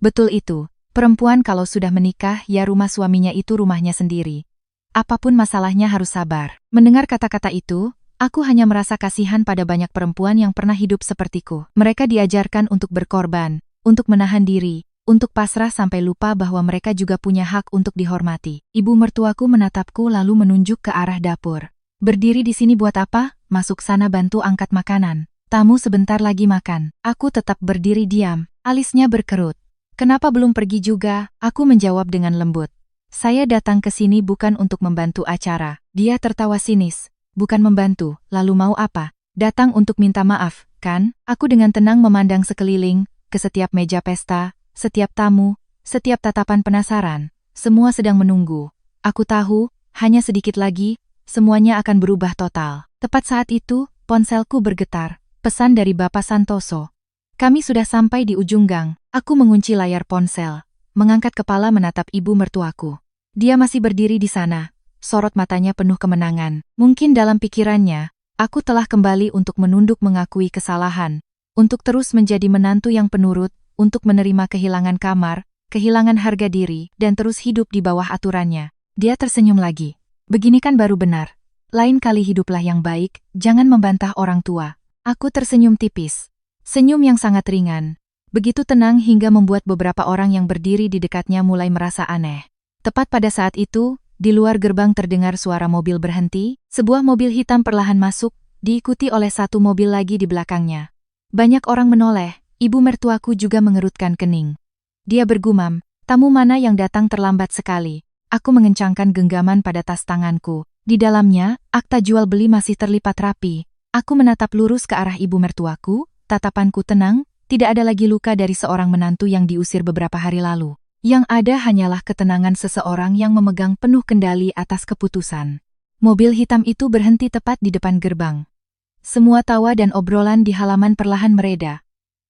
Betul itu, perempuan kalau sudah menikah ya rumah suaminya itu rumahnya sendiri. Apapun masalahnya harus sabar. Mendengar kata-kata itu, aku hanya merasa kasihan pada banyak perempuan yang pernah hidup sepertiku. Mereka diajarkan untuk berkorban, untuk menahan diri, untuk pasrah sampai lupa bahwa mereka juga punya hak untuk dihormati. Ibu mertuaku menatapku lalu menunjuk ke arah dapur. Berdiri di sini buat apa? Masuk sana bantu angkat makanan. Tamu sebentar lagi makan. Aku tetap berdiri diam. Alisnya berkerut. Kenapa belum pergi juga? Aku menjawab dengan lembut. Saya datang ke sini bukan untuk membantu acara. Dia tertawa sinis. Bukan membantu, lalu mau apa? Datang untuk minta maaf, kan? Aku dengan tenang memandang sekeliling, ke setiap meja pesta, setiap tamu, setiap tatapan penasaran. Semua sedang menunggu. Aku tahu, hanya sedikit lagi, semuanya akan berubah total. Tepat saat itu, ponselku bergetar. Pesan dari Bapak Santoso. Kami sudah sampai di ujung gang. Aku mengunci layar ponsel. Mengangkat kepala menatap ibu mertuaku. Dia masih berdiri di sana, sorot matanya penuh kemenangan. Mungkin dalam pikirannya, aku telah kembali untuk menunduk mengakui kesalahan, untuk terus menjadi menantu yang penurut, untuk menerima kehilangan kamar, kehilangan harga diri, dan terus hidup di bawah aturannya. Dia tersenyum lagi. Begini kan baru benar. Lain kali hiduplah yang baik, jangan membantah orang tua. Aku tersenyum tipis. Senyum yang sangat ringan. Begitu tenang hingga membuat beberapa orang yang berdiri di dekatnya mulai merasa aneh. Tepat pada saat itu, di luar gerbang terdengar suara mobil berhenti, sebuah mobil hitam perlahan masuk, diikuti oleh satu mobil lagi di belakangnya. Banyak orang menoleh, ibu mertuaku juga mengerutkan kening. Dia bergumam, tamu mana yang datang terlambat sekali. Aku mengencangkan genggaman pada tas tanganku. Di dalamnya, akta jual beli masih terlipat rapi. Aku menatap lurus ke arah ibu mertuaku, tatapanku tenang. Tidak ada lagi luka dari seorang menantu yang diusir beberapa hari lalu. Yang ada hanyalah ketenangan seseorang yang memegang penuh kendali atas keputusan. Mobil hitam itu berhenti tepat di depan gerbang. Semua tawa dan obrolan di halaman perlahan mereda.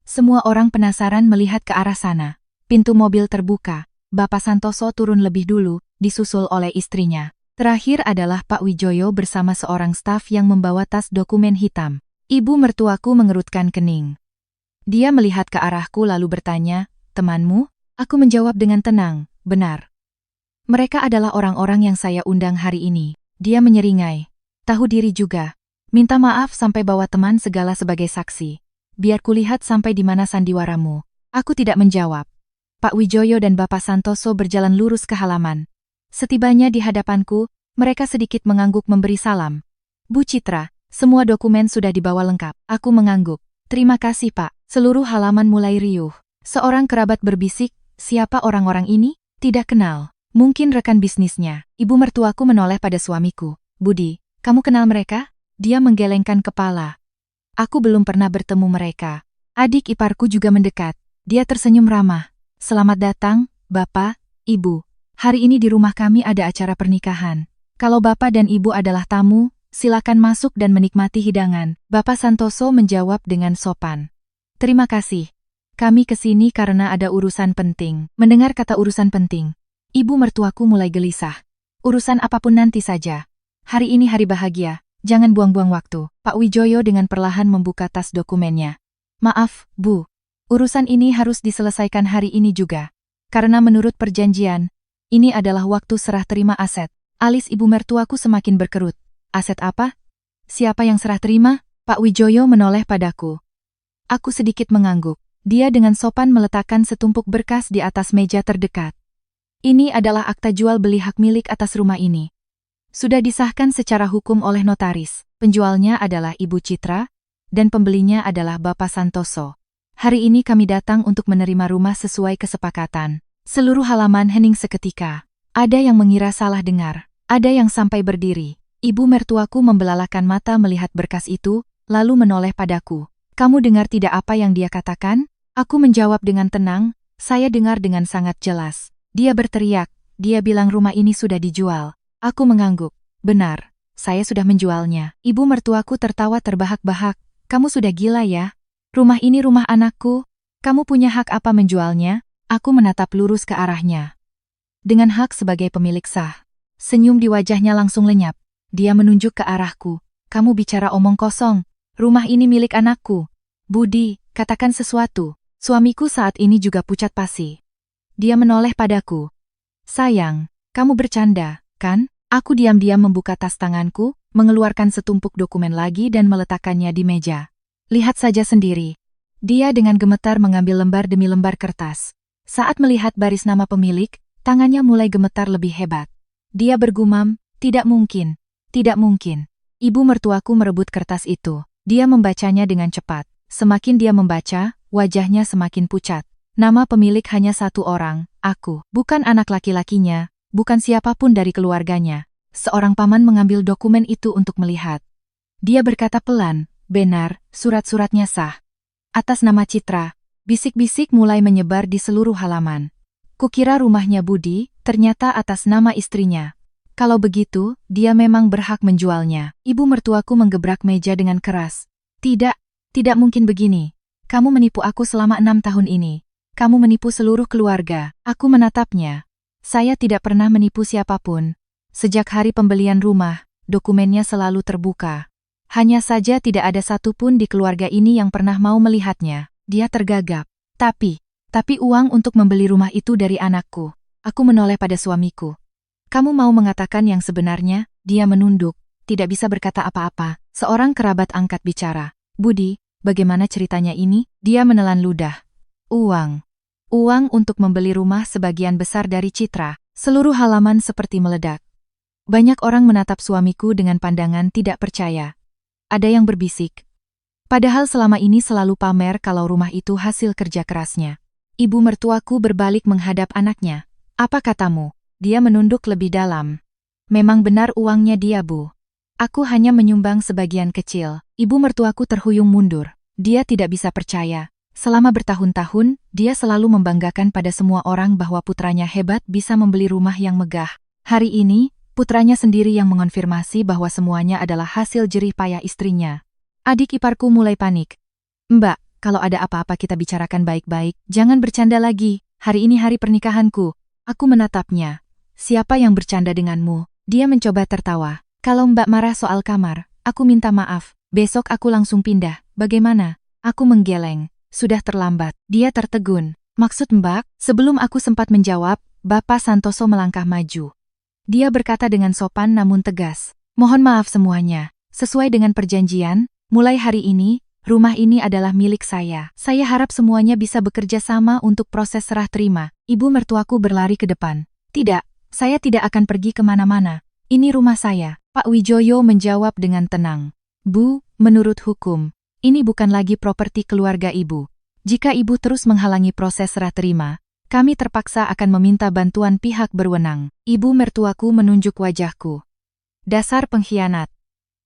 Semua orang penasaran melihat ke arah sana. Pintu mobil terbuka. Bapak Santoso turun lebih dulu, disusul oleh istrinya. Terakhir adalah Pak Wijoyo bersama seorang staf yang membawa tas dokumen hitam. Ibu mertuaku mengerutkan kening. Dia melihat ke arahku lalu bertanya, temanmu? Aku menjawab dengan tenang, benar. Mereka adalah orang-orang yang saya undang hari ini. Dia menyeringai. Tahu diri juga. Minta maaf sampai bawa teman segala sebagai saksi. Biar kulihat sampai di mana sandiwaramu. Aku tidak menjawab. Pak Wijoyo dan Bapak Santoso berjalan lurus ke halaman. Setibanya di hadapanku, mereka sedikit mengangguk memberi salam. Bu Citra, semua dokumen sudah dibawa lengkap. Aku mengangguk. Terima kasih Pak. Seluruh halaman mulai riuh. Seorang kerabat berbisik, siapa orang-orang ini? Tidak kenal. Mungkin rekan bisnisnya. Ibu mertuaku menoleh pada suamiku. Budi, kamu kenal mereka? Dia menggelengkan kepala. Aku belum pernah bertemu mereka. Adik iparku juga mendekat. Dia tersenyum ramah. Selamat datang, Bapak, Ibu. Hari ini di rumah kami ada acara pernikahan. Kalau Bapak dan Ibu adalah tamu, silakan masuk dan menikmati hidangan. Bapak Santoso menjawab dengan sopan. Terima kasih. Kami kesini karena ada urusan penting. Mendengar kata urusan penting, ibu mertuaku mulai gelisah. Urusan apapun nanti saja. Hari ini hari bahagia, jangan buang-buang waktu. Pak Wijoyo dengan perlahan membuka tas dokumennya. Maaf, Bu. Urusan ini harus diselesaikan hari ini juga. Karena menurut perjanjian, ini adalah waktu serah terima aset. Alis ibu mertuaku semakin berkerut. Aset apa? Siapa yang serah terima? Pak Wijoyo menoleh padaku. Aku sedikit mengangguk. Dia dengan sopan meletakkan setumpuk berkas di atas meja terdekat. Ini adalah akta jual beli hak milik atas rumah ini. Sudah disahkan secara hukum oleh notaris. Penjualnya adalah Ibu Citra, dan pembelinya adalah Bapak Santoso. Hari ini kami datang untuk menerima rumah sesuai kesepakatan. Seluruh halaman hening seketika. Ada yang mengira salah dengar. Ada yang sampai berdiri. Ibu mertuaku membelalakan mata melihat berkas itu, lalu menoleh padaku. Kamu dengar tidak apa yang dia katakan? Aku menjawab dengan tenang, saya dengar dengan sangat jelas. Dia berteriak, dia bilang rumah ini sudah dijual. Aku mengangguk. Benar, saya sudah menjualnya. Ibu mertuaku tertawa terbahak-bahak. Kamu sudah gila ya? Rumah ini rumah anakku. Kamu punya hak apa menjualnya? Aku menatap lurus ke arahnya. Dengan hak sebagai pemilik sah. Senyum di wajahnya langsung lenyap. Dia menunjuk ke arahku. Kamu bicara omong kosong. Rumah ini milik anakku. Budi, katakan sesuatu. Suamiku saat ini juga pucat pasi. Dia menoleh padaku. Sayang, kamu bercanda, kan? Aku diam-diam membuka tas tanganku, mengeluarkan setumpuk dokumen lagi dan meletakkannya di meja. Lihat saja sendiri. Dia dengan gemetar mengambil lembar demi lembar kertas. Saat melihat baris nama pemilik, tangannya mulai gemetar lebih hebat. Dia bergumam, tidak mungkin, tidak mungkin. Ibu mertuaku merebut kertas itu. Dia membacanya dengan cepat. Semakin dia membaca, wajahnya semakin pucat. Nama pemilik hanya satu orang, aku. Bukan anak laki-lakinya, bukan siapapun dari keluarganya. Seorang paman mengambil dokumen itu untuk melihat. Dia berkata pelan, benar, surat-suratnya sah. Atas nama Citra. Bisik-bisik mulai menyebar di seluruh halaman. Kukira rumahnya Budi, ternyata atas nama istrinya. Kalau begitu, dia memang berhak menjualnya. Ibu mertuaku menggebrak meja dengan keras. Tidak, tidak mungkin begini. Kamu menipu aku selama 6 tahun ini. Kamu menipu seluruh keluarga. Aku menatapnya. Saya tidak pernah menipu siapapun. Sejak hari pembelian rumah, dokumennya selalu terbuka. Hanya saja tidak ada satupun di keluarga ini yang pernah mau melihatnya. Dia tergagap. Tapi uang untuk membeli rumah itu dari anakku. Aku menoleh pada suamiku. Kamu mau mengatakan yang sebenarnya? Dia menunduk, tidak bisa berkata apa-apa. Seorang kerabat angkat bicara. Budi, bagaimana ceritanya ini? Dia menelan ludah. Uang. Uang untuk membeli rumah sebagian besar dari Citra. Seluruh halaman seperti meledak. Banyak orang menatap suamiku dengan pandangan tidak percaya. Ada yang berbisik. Padahal selama ini selalu pamer kalau rumah itu hasil kerja kerasnya. Ibu mertuaku berbalik menghadap anaknya. Apa katamu? Dia menunduk lebih dalam. Memang benar uangnya dia, Bu. Aku hanya menyumbang sebagian kecil. Ibu mertuaku terhuyung mundur. Dia tidak bisa percaya. Selama bertahun-tahun, dia selalu membanggakan pada semua orang bahwa putranya hebat bisa membeli rumah yang megah. Hari ini, putranya sendiri yang mengonfirmasi bahwa semuanya adalah hasil jerih payah istrinya. Adik iparku mulai panik. Mbak, kalau ada apa-apa kita bicarakan baik-baik, jangan bercanda lagi. Hari ini hari pernikahanku. Aku menatapnya. Siapa yang bercanda denganmu? Dia mencoba tertawa. Kalau Mbak marah soal kamar, aku minta maaf. Besok aku langsung pindah. Bagaimana? Aku menggeleng. Sudah terlambat. Dia tertegun. Maksud Mbak? Sebelum aku sempat menjawab, Bapak Santoso melangkah maju. Dia berkata dengan sopan namun tegas. Mohon maaf semuanya. Sesuai dengan perjanjian, mulai hari ini, rumah ini adalah milik saya. Saya harap semuanya bisa bekerja sama untuk proses serah terima. Ibu mertuaku berlari ke depan. Tidak, saya tidak akan pergi kemana-mana. Ini rumah saya. Pak Wijoyo menjawab dengan tenang. Bu, menurut hukum, ini bukan lagi properti keluarga ibu. Jika ibu terus menghalangi proses serah terima, kami terpaksa akan meminta bantuan pihak berwenang. Ibu mertuaku menunjuk wajahku. Dasar pengkhianat.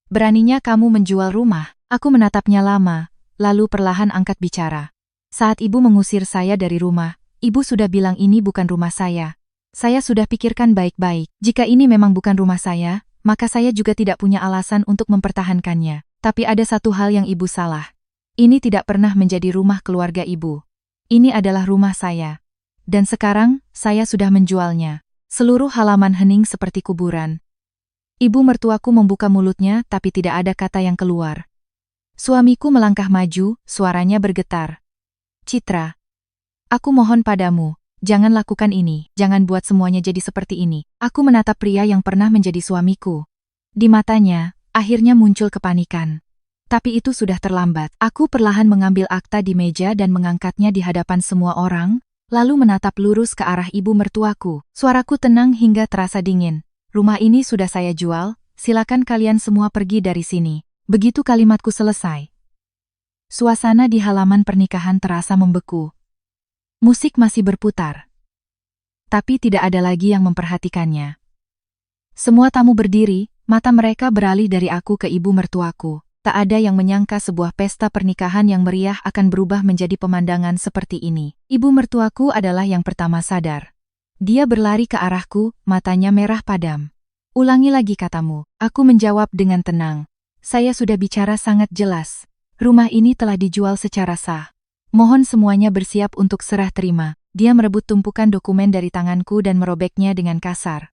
Beraninya kamu menjual rumah. Aku menatapnya lama, lalu perlahan angkat bicara. Saat ibu mengusir saya dari rumah, ibu sudah bilang ini bukan rumah saya. Saya sudah pikirkan baik-baik. Jika ini memang bukan rumah saya, maka saya juga tidak punya alasan untuk mempertahankannya. Tapi ada satu hal yang ibu salah. Ini tidak pernah menjadi rumah keluarga ibu. Ini adalah rumah saya. Dan sekarang, saya sudah menjualnya. Seluruh halaman hening seperti kuburan. Ibu mertuaku membuka mulutnya tapi tidak ada kata yang keluar. Suamiku melangkah maju, suaranya bergetar. Citra, aku mohon padamu, jangan lakukan ini, jangan buat semuanya jadi seperti ini. Aku menatap pria yang pernah menjadi suamiku. Di matanya, akhirnya muncul kepanikan. Tapi itu sudah terlambat. Aku perlahan mengambil akta di meja dan mengangkatnya di hadapan semua orang, lalu menatap lurus ke arah ibu mertuaku. Suaraku tenang hingga terasa dingin. Rumah ini sudah saya jual, silakan kalian semua pergi dari sini. Begitu kalimatku selesai. Suasana di halaman pernikahan terasa membeku. Musik masih berputar. Tapi tidak ada lagi yang memperhatikannya. Semua tamu berdiri, mata mereka beralih dari aku ke ibu mertuaku. Tak ada yang menyangka sebuah pesta pernikahan yang meriah akan berubah menjadi pemandangan seperti ini. Ibu mertuaku adalah yang pertama sadar. Dia berlari ke arahku, matanya merah padam. Ulangi lagi katamu. Aku menjawab dengan tenang. Saya sudah bicara sangat jelas. Rumah ini telah dijual secara sah. Mohon semuanya bersiap untuk serah terima. Dia merebut tumpukan dokumen dari tanganku dan merobeknya dengan kasar.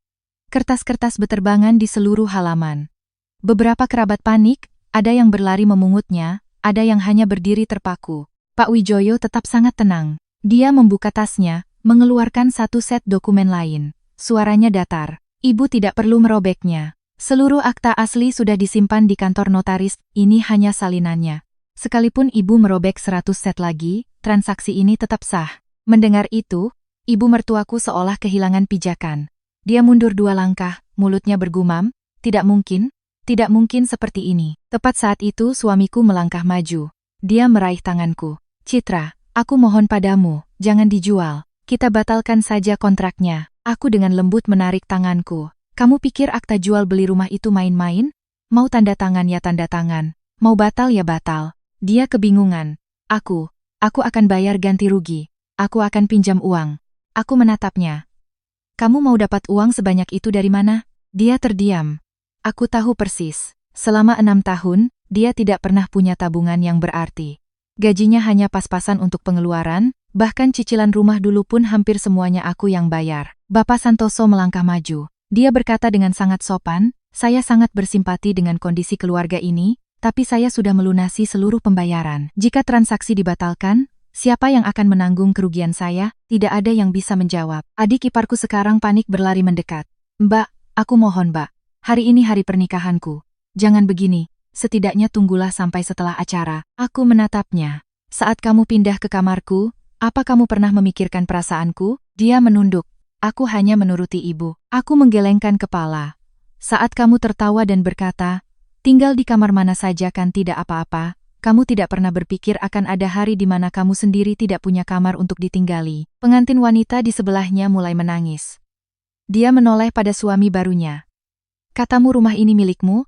Kertas-kertas beterbangan di seluruh halaman. Beberapa kerabat panik, ada yang berlari memungutnya, ada yang hanya berdiri terpaku. Pak Wijoyo tetap sangat tenang. Dia membuka tasnya, mengeluarkan satu set dokumen lain. Suaranya datar. Ibu tidak perlu merobeknya. Seluruh akta asli sudah disimpan di kantor notaris, ini hanya salinannya. Sekalipun ibu merobek 100 set lagi, transaksi ini tetap sah. Mendengar itu, ibu mertuaku seolah kehilangan pijakan. Dia mundur 2 langkah, mulutnya bergumam, tidak mungkin seperti ini. Tepat saat itu suamiku melangkah maju. Dia meraih tanganku. Citra, aku mohon padamu, jangan dijual. Kita batalkan saja kontraknya. Aku dengan lembut menarik tanganku. Kamu pikir akta jual beli rumah itu main-main? Mau tanda tangan ya tanda tangan. Mau batal ya batal. Dia kebingungan. Aku akan bayar ganti rugi. Aku akan pinjam uang. Aku menatapnya. Kamu mau dapat uang sebanyak itu dari mana? Dia terdiam. Aku tahu persis. Selama 6 tahun, dia tidak pernah punya tabungan yang berarti. Gajinya hanya pas-pasan untuk pengeluaran, bahkan cicilan rumah dulu pun hampir semuanya aku yang bayar. Bapak Santoso melangkah maju. Dia berkata dengan sangat sopan, saya sangat bersimpati dengan kondisi keluarga ini, tapi saya sudah melunasi seluruh pembayaran. Jika transaksi dibatalkan, siapa yang akan menanggung kerugian saya? Tidak ada yang bisa menjawab. Adik iparku sekarang panik berlari mendekat. Mbak, aku mohon mbak. Hari ini hari pernikahanku. Jangan begini, setidaknya tunggulah sampai setelah acara. Aku menatapnya. Saat kamu pindah ke kamarku, apa kamu pernah memikirkan perasaanku? Dia menunduk. Aku hanya menuruti ibu. Aku menggelengkan kepala. Saat kamu tertawa dan berkata, tinggal di kamar mana saja kan tidak apa-apa, kamu tidak pernah berpikir akan ada hari di mana kamu sendiri tidak punya kamar untuk ditinggali. Pengantin wanita di sebelahnya mulai menangis. Dia menoleh pada suami barunya. Katamu rumah ini milikmu?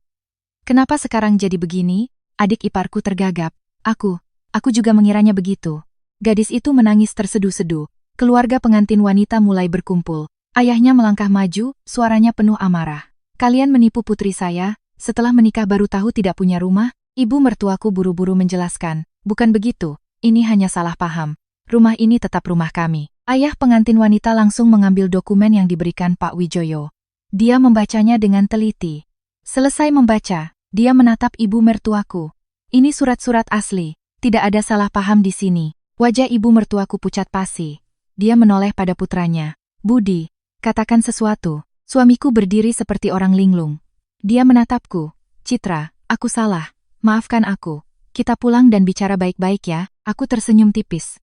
Kenapa sekarang jadi begini? Adik iparku tergagap. Aku juga mengiranya begitu. Gadis itu menangis terseduh-seduh. Keluarga pengantin wanita mulai berkumpul. Ayahnya melangkah maju, suaranya penuh amarah. Kalian menipu putri saya, setelah menikah baru tahu tidak punya rumah? Ibu mertuaku buru-buru menjelaskan. Bukan begitu, ini hanya salah paham. Rumah ini tetap rumah kami. Ayah pengantin wanita langsung mengambil dokumen yang diberikan Pak Wijoyo. Dia membacanya dengan teliti. Selesai membaca, dia menatap ibu mertuaku. Ini surat-surat asli, tidak ada salah paham di sini. Wajah ibu mertuaku pucat pasi. Dia menoleh pada putranya. Budi, katakan sesuatu. Suamiku berdiri seperti orang linglung. Dia menatapku. Citra, aku salah. Maafkan aku. Kita pulang dan bicara baik-baik ya. Aku tersenyum tipis.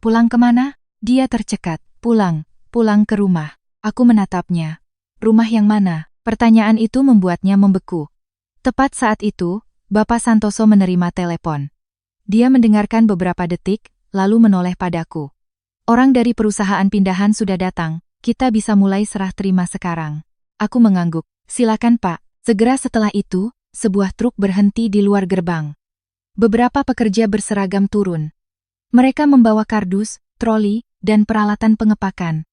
Pulang kemana? Dia tercekat. Pulang ke rumah. Aku menatapnya. Rumah yang mana? Pertanyaan itu membuatnya membeku. Tepat saat itu, Bapak Santoso menerima telepon. Dia mendengarkan beberapa detik, lalu menoleh padaku. Orang dari perusahaan pindahan sudah datang, kita bisa mulai serah terima sekarang. Aku mengangguk. Silakan Pak. Segera setelah itu, sebuah truk berhenti di luar gerbang. Beberapa pekerja berseragam turun. Mereka membawa kardus, troli, dan peralatan pengepakan.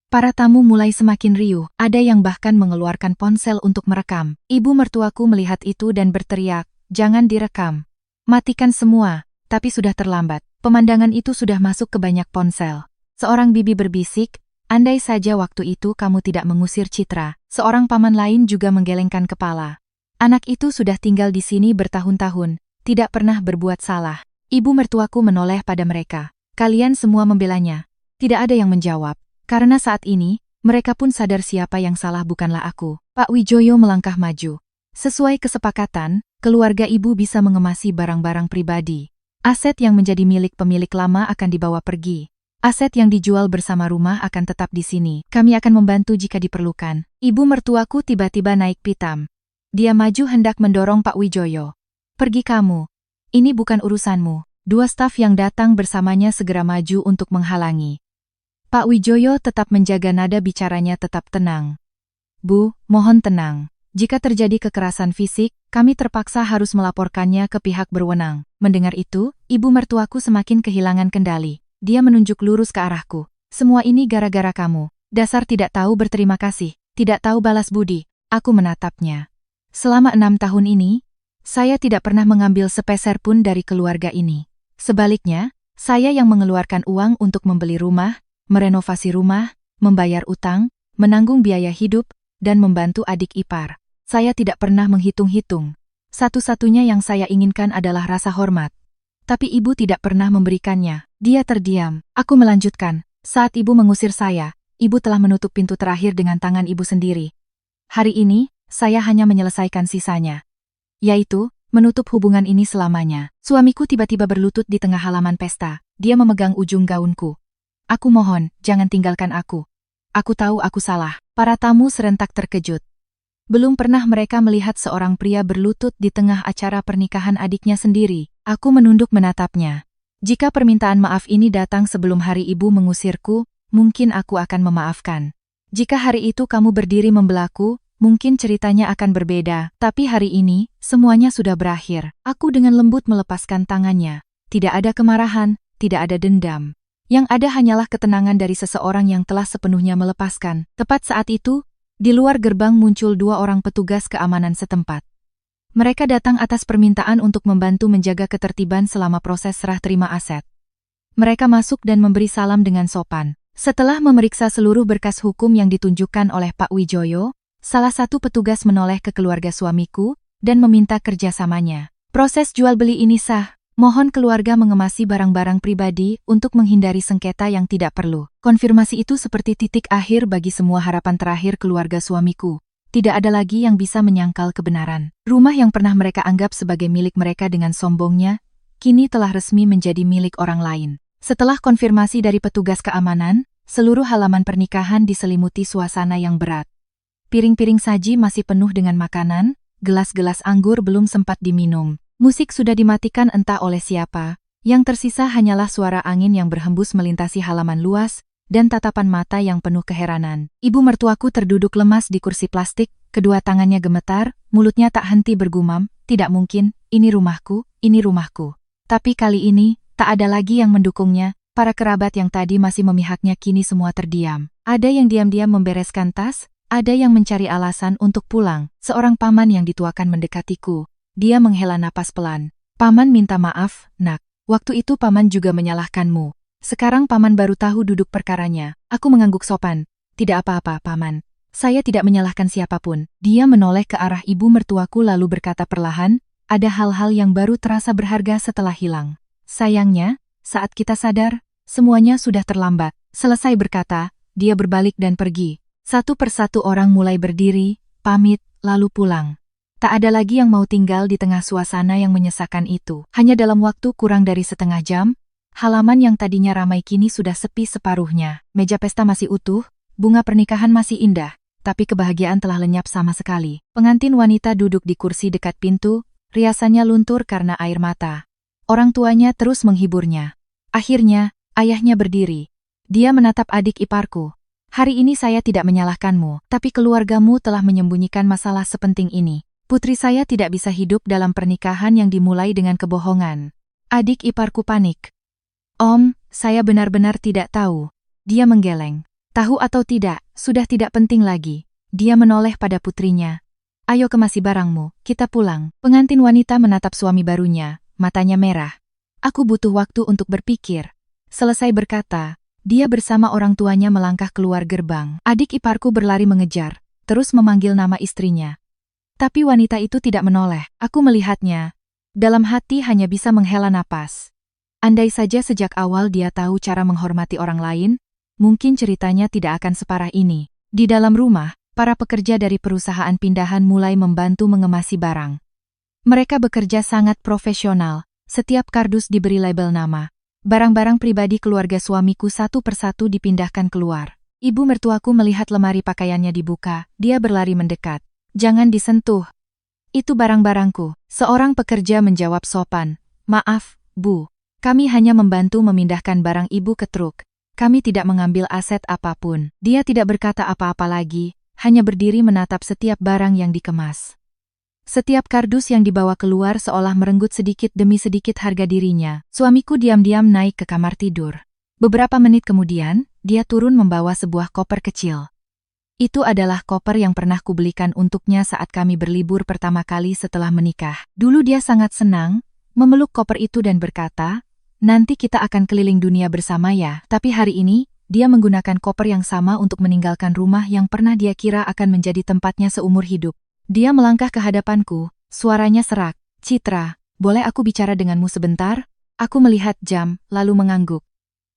Para tamu mulai semakin riuh, ada yang bahkan mengeluarkan ponsel untuk merekam. Ibu mertuaku melihat itu dan berteriak, "Jangan direkam. Matikan semua." Tapi sudah terlambat. Pemandangan itu sudah masuk ke banyak ponsel. Seorang bibi berbisik, "Andai saja waktu itu kamu tidak mengusir Citra." Seorang paman lain juga menggelengkan kepala. Anak itu sudah tinggal di sini bertahun-tahun, tidak pernah berbuat salah. Ibu mertuaku menoleh pada mereka. "Kalian semua membelanya." Tidak ada yang menjawab. Karena saat ini, mereka pun sadar siapa yang salah bukanlah aku. Pak Wijoyo melangkah maju. Sesuai kesepakatan, keluarga ibu bisa mengemasi barang-barang pribadi. Aset yang menjadi milik pemilik lama akan dibawa pergi. Aset yang dijual bersama rumah akan tetap di sini. Kami akan membantu jika diperlukan. Ibu mertuaku tiba-tiba naik pitam. Dia maju hendak mendorong Pak Wijoyo. "Pergi kamu. Ini bukan urusanmu." Dua staf yang datang bersamanya segera maju untuk menghalangi. Pak Wijoyo tetap menjaga nada bicaranya tetap tenang. "Bu, mohon tenang. Jika terjadi kekerasan fisik, kami terpaksa harus melaporkannya ke pihak berwenang." Mendengar itu, ibu mertuaku semakin kehilangan kendali. Dia menunjuk lurus ke arahku. "Semua ini gara-gara kamu. Dasar tidak tahu berterima kasih, tidak tahu balas budi." Aku menatapnya. Selama 6 tahun ini, saya tidak pernah mengambil sepeser pun dari keluarga ini. Sebaliknya, saya yang mengeluarkan uang untuk membeli rumah, merenovasi rumah, membayar utang, menanggung biaya hidup, dan membantu adik ipar. Saya tidak pernah menghitung-hitung. Satu-satunya yang saya inginkan adalah rasa hormat. Tapi ibu tidak pernah memberikannya. Dia terdiam. Aku melanjutkan. "Saat ibu mengusir saya, ibu telah menutup pintu terakhir dengan tangan ibu sendiri. Hari ini, saya hanya menyelesaikan sisanya. Yaitu, menutup hubungan ini selamanya." Suamiku tiba-tiba berlutut di tengah halaman pesta. Dia memegang ujung gaunku. "Aku mohon, jangan tinggalkan aku. Aku tahu aku salah." Para tamu serentak terkejut. Belum pernah mereka melihat seorang pria berlutut di tengah acara pernikahan adiknya sendiri. Aku menunduk menatapnya. Jika permintaan maaf ini datang sebelum hari ibu mengusirku, mungkin aku akan memaafkan. Jika hari itu kamu berdiri membelaku, mungkin ceritanya akan berbeda. Tapi hari ini, semuanya sudah berakhir. Aku dengan lembut melepaskan tangannya. Tidak ada kemarahan, tidak ada dendam. Yang ada hanyalah ketenangan dari seseorang yang telah sepenuhnya melepaskan. Tepat saat itu, di luar gerbang muncul 2 orang petugas keamanan setempat. Mereka datang atas permintaan untuk membantu menjaga ketertiban selama proses serah terima aset. Mereka masuk dan memberi salam dengan sopan. Setelah memeriksa seluruh berkas hukum yang ditunjukkan oleh Pak Wijoyo, salah satu petugas menoleh ke keluarga suamiku dan meminta kerjasamanya. "Proses jual beli ini sah. Mohon keluarga mengemasi barang-barang pribadi untuk menghindari sengketa yang tidak perlu." Konfirmasi itu seperti titik akhir bagi semua harapan terakhir keluarga suamiku. Tidak ada lagi yang bisa menyangkal kebenaran. Rumah yang pernah mereka anggap sebagai milik mereka dengan sombongnya, kini telah resmi menjadi milik orang lain. Setelah konfirmasi dari petugas keamanan, seluruh halaman pernikahan diselimuti suasana yang berat. Piring-piring saji masih penuh dengan makanan, gelas-gelas anggur belum sempat diminum. Musik sudah dimatikan entah oleh siapa, yang tersisa hanyalah suara angin yang berhembus melintasi halaman luas, dan tatapan mata yang penuh keheranan. Ibu mertuaku terduduk lemas di kursi plastik, kedua tangannya gemetar, mulutnya tak henti bergumam, "Tidak mungkin, ini rumahku, ini rumahku." Tapi kali ini, tak ada lagi yang mendukungnya. Para kerabat yang tadi masih memihaknya kini semua terdiam. Ada yang diam-diam membereskan tas, ada yang mencari alasan untuk pulang. Seorang paman yang dituakan mendekatiku. Dia menghela napas pelan. "Paman minta maaf, nak. Waktu itu paman juga menyalahkanmu. Sekarang paman baru tahu duduk perkaranya." Aku mengangguk sopan. "Tidak apa-apa, paman. Saya tidak menyalahkan siapapun." Dia menoleh ke arah ibu mertuaku lalu berkata perlahan, "Ada hal-hal yang baru terasa berharga setelah hilang. Sayangnya, saat kita sadar, semuanya sudah terlambat." Selesai berkata, dia berbalik dan pergi. Satu persatu orang mulai berdiri, pamit, lalu pulang. Tak ada lagi yang mau tinggal di tengah suasana yang menyesakan itu. Hanya dalam waktu kurang dari setengah jam, halaman yang tadinya ramai kini sudah sepi separuhnya. Meja pesta masih utuh, bunga pernikahan masih indah, tapi kebahagiaan telah lenyap sama sekali. Pengantin wanita duduk di kursi dekat pintu, riasannya luntur karena air mata. Orang tuanya terus menghiburnya. Akhirnya, ayahnya berdiri. Dia menatap adik iparku. "Hari ini saya tidak menyalahkanmu, tapi keluargamu telah menyembunyikan masalah sepenting ini. Putri saya tidak bisa hidup dalam pernikahan yang dimulai dengan kebohongan." Adik iparku panik. "Om, saya benar-benar tidak tahu." Dia menggeleng. Tahu atau tidak, sudah tidak penting lagi. Dia menoleh pada putrinya. Ayo kemasi barangmu, kita pulang. Pengantin wanita menatap suami barunya, matanya merah. Aku butuh waktu untuk berpikir. Selesai berkata, dia bersama orang tuanya melangkah keluar gerbang. Adik iparku berlari mengejar, terus memanggil nama istrinya. Tapi wanita itu tidak menoleh. Aku melihatnya. Dalam hati hanya bisa menghela napas. Andai saja sejak awal dia tahu cara menghormati orang lain, mungkin ceritanya tidak akan separah ini. Di dalam rumah, para pekerja dari perusahaan pindahan mulai membantu mengemasi barang. Mereka bekerja sangat profesional. Setiap kardus diberi label nama. Barang-barang pribadi keluarga suamiku satu persatu dipindahkan keluar. Ibu mertuaku melihat lemari pakaiannya dibuka, dia berlari mendekat. Jangan disentuh. Itu barang-barangku. Seorang pekerja menjawab sopan. Maaf, Bu. Kami hanya membantu memindahkan barang ibu ke truk. Kami tidak mengambil aset apapun. Dia tidak berkata apa-apa lagi, hanya berdiri menatap setiap barang yang dikemas. Setiap kardus yang dibawa keluar seolah merenggut sedikit demi sedikit harga dirinya. Suamiku diam-diam naik ke kamar tidur. Beberapa menit kemudian, dia turun membawa sebuah koper kecil. Itu adalah koper yang pernah kubelikan untuknya saat kami berlibur pertama kali setelah menikah. Dulu dia sangat senang, memeluk koper itu dan berkata, nanti kita akan keliling dunia bersama ya. Tapi hari ini, dia menggunakan koper yang sama untuk meninggalkan rumah yang pernah dia kira akan menjadi tempatnya seumur hidup. Dia melangkah ke hadapanku, suaranya serak. Citra, boleh aku bicara denganmu sebentar? Aku melihat jam, lalu mengangguk.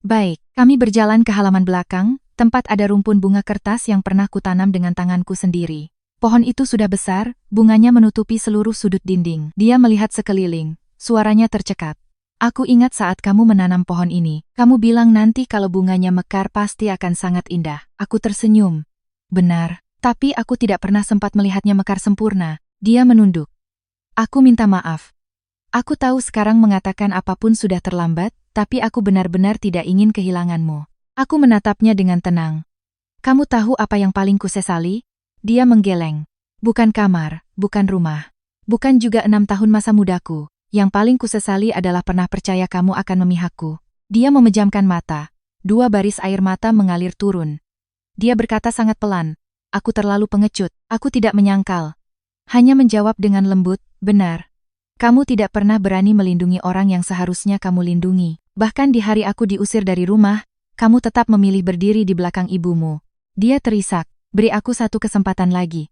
Baik, kami berjalan ke halaman belakang, tempat ada rumpun bunga kertas yang pernah kutanam dengan tanganku sendiri. Pohon itu sudah besar, bunganya menutupi seluruh sudut dinding. Dia melihat sekeliling, suaranya tercekat. Aku ingat saat kamu menanam pohon ini, kamu bilang nanti kalau bunganya mekar pasti akan sangat indah. Aku tersenyum. Benar. Tapi aku tidak pernah sempat melihatnya mekar sempurna. Dia menunduk. Aku minta maaf. Aku tahu sekarang mengatakan apapun sudah terlambat, tapi aku benar-benar tidak ingin kehilanganmu. Aku menatapnya dengan tenang. Kamu tahu apa yang paling kusesali? Dia menggeleng. Bukan kamar, bukan rumah. Bukan juga 6 tahun masa mudaku. Yang paling kusesali adalah pernah percaya kamu akan memihakku. Dia memejamkan mata. 2 baris air mata mengalir turun. Dia berkata sangat pelan. Aku terlalu pengecut, aku tidak menyangkal. Hanya menjawab dengan lembut, benar. Kamu tidak pernah berani melindungi orang yang seharusnya kamu lindungi. Bahkan di hari aku diusir dari rumah, kamu tetap memilih berdiri di belakang ibumu. Dia terisak, beri aku satu kesempatan lagi.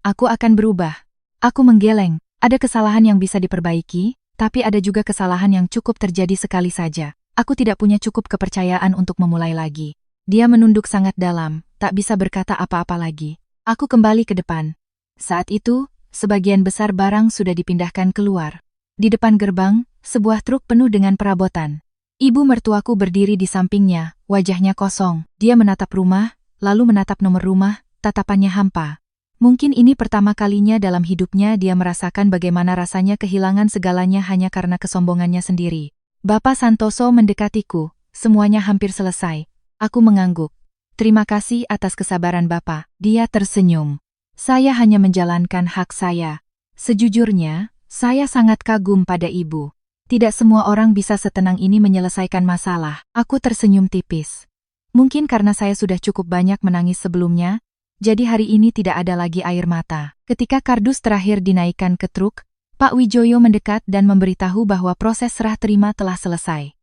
Aku akan berubah. Aku menggeleng, ada kesalahan yang bisa diperbaiki, tapi ada juga kesalahan yang cukup terjadi sekali saja. Aku tidak punya cukup kepercayaan untuk memulai lagi. Dia menunduk sangat dalam, tak bisa berkata apa-apa lagi. Aku kembali ke depan. Saat itu, sebagian besar barang sudah dipindahkan keluar. Di depan gerbang, sebuah truk penuh dengan perabotan. Ibu mertuaku berdiri di sampingnya, wajahnya kosong. Dia menatap rumah, lalu menatap nomor rumah, tatapannya hampa. Mungkin ini pertama kalinya dalam hidupnya dia merasakan bagaimana rasanya kehilangan segalanya hanya karena kesombongannya sendiri. Bapak Santoso mendekatiku, semuanya hampir selesai. Aku mengangguk. Terima kasih atas kesabaran Bapak. Dia tersenyum. Saya hanya menjalankan hak saya. Sejujurnya, saya sangat kagum pada Ibu. Tidak semua orang bisa setenang ini menyelesaikan masalah. Aku tersenyum tipis. Mungkin karena saya sudah cukup banyak menangis sebelumnya, jadi hari ini tidak ada lagi air mata. Ketika kardus terakhir dinaikkan ke truk, Pak Wijoyo mendekat dan memberitahu bahwa proses serah terima telah selesai.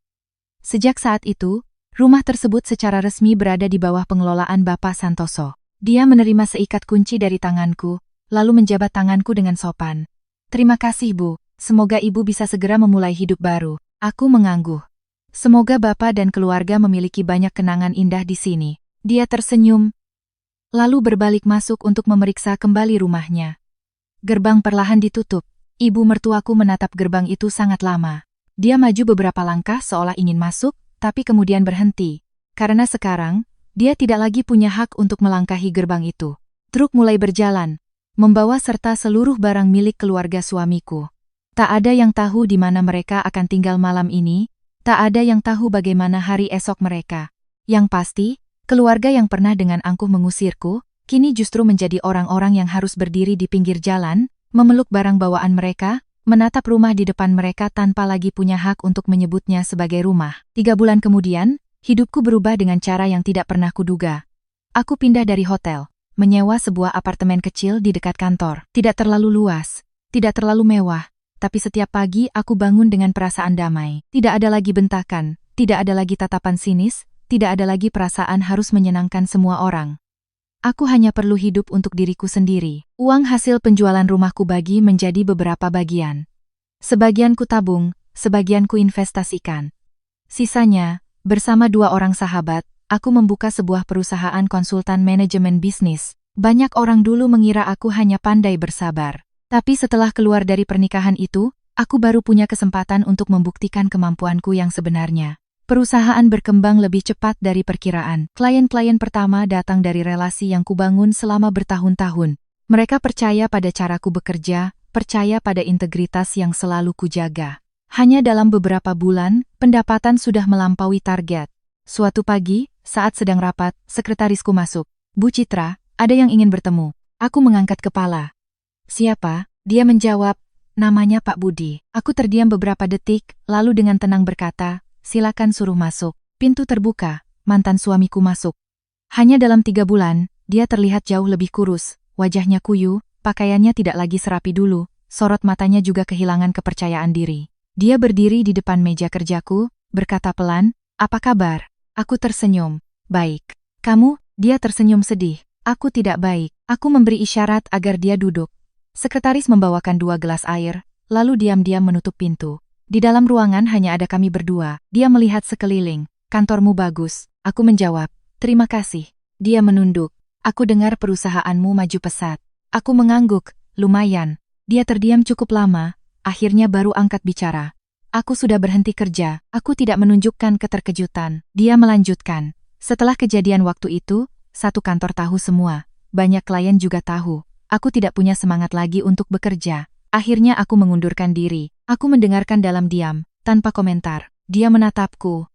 Sejak saat itu, rumah tersebut secara resmi berada di bawah pengelolaan Bapak Santoso. Dia menerima seikat kunci dari tanganku, lalu menjabat tanganku dengan sopan. Terima kasih Bu, semoga Ibu bisa segera memulai hidup baru. Aku mengangguk. Semoga Bapak dan keluarga memiliki banyak kenangan indah di sini. Dia tersenyum, lalu berbalik masuk untuk memeriksa kembali rumahnya. Gerbang perlahan ditutup. Ibu mertuaku menatap gerbang itu sangat lama. Dia maju beberapa langkah seolah ingin masuk, tapi kemudian berhenti. Karena sekarang, dia tidak lagi punya hak untuk melangkahi gerbang itu. Truk mulai berjalan, membawa serta seluruh barang milik keluarga suamiku. Tak ada yang tahu di mana mereka akan tinggal malam ini, tak ada yang tahu bagaimana hari esok mereka. Yang pasti, keluarga yang pernah dengan angkuh mengusirku, kini justru menjadi orang-orang yang harus berdiri di pinggir jalan, memeluk barang bawaan mereka, menatap rumah di depan mereka tanpa lagi punya hak untuk menyebutnya sebagai rumah. 3 bulan kemudian, hidupku berubah dengan cara yang tidak pernah kuduga. Aku pindah dari hotel, menyewa sebuah apartemen kecil di dekat kantor. Tidak terlalu luas, tidak terlalu mewah, tapi setiap pagi aku bangun dengan perasaan damai. Tidak ada lagi bentakan, tidak ada lagi tatapan sinis, tidak ada lagi perasaan harus menyenangkan semua orang. Aku hanya perlu hidup untuk diriku sendiri. Uang hasil penjualan rumahku bagi menjadi beberapa bagian. Sebagian ku tabung, sebagian ku investasikan. Sisanya, bersama 2 orang sahabat, aku membuka sebuah perusahaan konsultan manajemen bisnis. Banyak orang dulu mengira aku hanya pandai bersabar. Tapi setelah keluar dari pernikahan itu, aku baru punya kesempatan untuk membuktikan kemampuanku yang sebenarnya. Perusahaan berkembang lebih cepat dari perkiraan. Klien-klien pertama datang dari relasi yang kubangun selama bertahun-tahun. Mereka percaya pada caraku bekerja, percaya pada integritas yang selalu kujaga. Hanya dalam beberapa bulan, pendapatan sudah melampaui target. Suatu pagi, saat sedang rapat, sekretarisku masuk. "Bu Citra, ada yang ingin bertemu." Aku mengangkat kepala. "Siapa?" Dia menjawab, "Namanya Pak Budi." Aku terdiam beberapa detik, lalu dengan tenang berkata, "Silakan suruh masuk." Pintu terbuka, mantan suamiku masuk. Hanya dalam 3 bulan, dia terlihat jauh lebih kurus, wajahnya kuyu, pakaiannya tidak lagi serapi dulu, sorot matanya juga kehilangan kepercayaan diri. Dia berdiri di depan meja kerjaku, berkata pelan, "Apa kabar?" Aku tersenyum. "Baik." "Kamu?" Dia tersenyum sedih. "Aku tidak baik." Aku memberi isyarat agar dia duduk. Sekretaris membawakan 2 gelas air, lalu diam-diam menutup pintu. Di dalam ruangan hanya ada kami berdua. Dia melihat sekeliling. "Kantormu bagus." Aku menjawab, "Terima kasih." Dia menunduk. "Aku dengar perusahaanmu maju pesat." Aku mengangguk, "Lumayan." Dia terdiam cukup lama, akhirnya baru angkat bicara. "Aku sudah berhenti kerja." Aku tidak menunjukkan keterkejutan. Dia melanjutkan, "Setelah kejadian waktu itu, satu kantor tahu semua. Banyak klien juga tahu. Aku tidak punya semangat lagi untuk bekerja. Akhirnya aku mengundurkan diri." Aku mendengarkan dalam diam, tanpa komentar. Dia menatapku.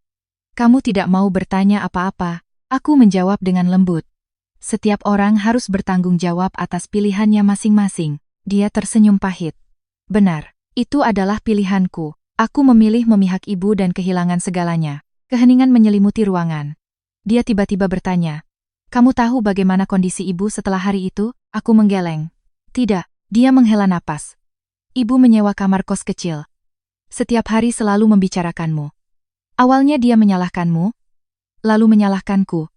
"Kamu tidak mau bertanya apa-apa?" Aku menjawab dengan lembut. "Setiap orang harus bertanggung jawab atas pilihannya masing-masing." Dia tersenyum pahit. "Benar, itu adalah pilihanku. Aku memilih memihak ibu dan kehilangan segalanya." Keheningan menyelimuti ruangan. Dia tiba-tiba bertanya, "Kamu tahu bagaimana kondisi ibu setelah hari itu?" Aku menggeleng. "Tidak." Dia menghela napas. "Ibu menyewa kamar kos kecil. Setiap hari selalu membicarakanmu. Awalnya dia menyalahkanmu, lalu menyalahkanku.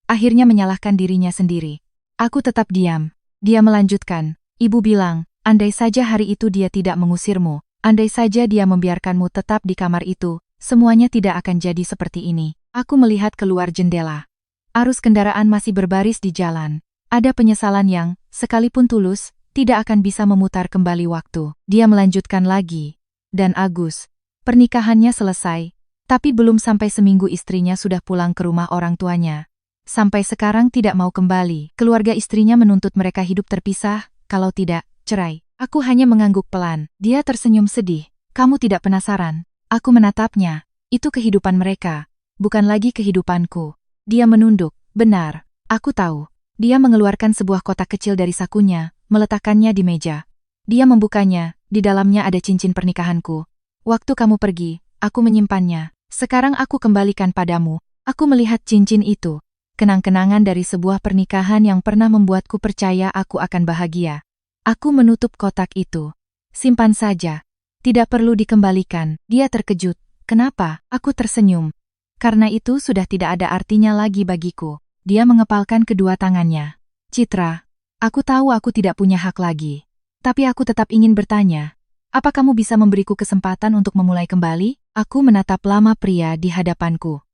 Akhirnya menyalahkan dirinya sendiri." Aku tetap diam. Dia melanjutkan, "Ibu bilang, andai saja hari itu dia tidak mengusirmu, andai saja dia membiarkanmu tetap di kamar itu, semuanya tidak akan jadi seperti ini." Aku melihat keluar jendela. Arus kendaraan masih berbaris di jalan. Ada penyesalan yang, sekalipun tulus, tidak akan bisa memutar kembali waktu. Dia melanjutkan lagi. "Dan Agus, pernikahannya selesai, tapi belum sampai seminggu istrinya sudah pulang ke rumah orang tuanya. Sampai sekarang tidak mau kembali. Keluarga istrinya menuntut mereka hidup terpisah, kalau tidak, cerai." Aku hanya mengangguk pelan. Dia tersenyum sedih. "Kamu tidak penasaran?" Aku menatapnya. "Itu kehidupan mereka, bukan lagi kehidupanku." Dia menunduk. "Benar, aku tahu." Dia mengeluarkan sebuah kotak kecil dari sakunya, meletakkannya di meja. Dia membukanya, di dalamnya ada cincin pernikahanku. "Waktu kamu pergi, aku menyimpannya. Sekarang aku kembalikan padamu." Aku melihat cincin itu. Kenang-kenangan dari sebuah pernikahan yang pernah membuatku percaya aku akan bahagia. Aku menutup kotak itu. "Simpan saja. Tidak perlu dikembalikan." Dia terkejut. "Kenapa?" Aku tersenyum. "Karena itu sudah tidak ada artinya lagi bagiku." Dia mengepalkan kedua tangannya. "Citra, aku tahu aku tidak punya hak lagi. Tapi aku tetap ingin bertanya. Apa kamu bisa memberiku kesempatan untuk memulai kembali?" Aku menatap lama pria di hadapanku.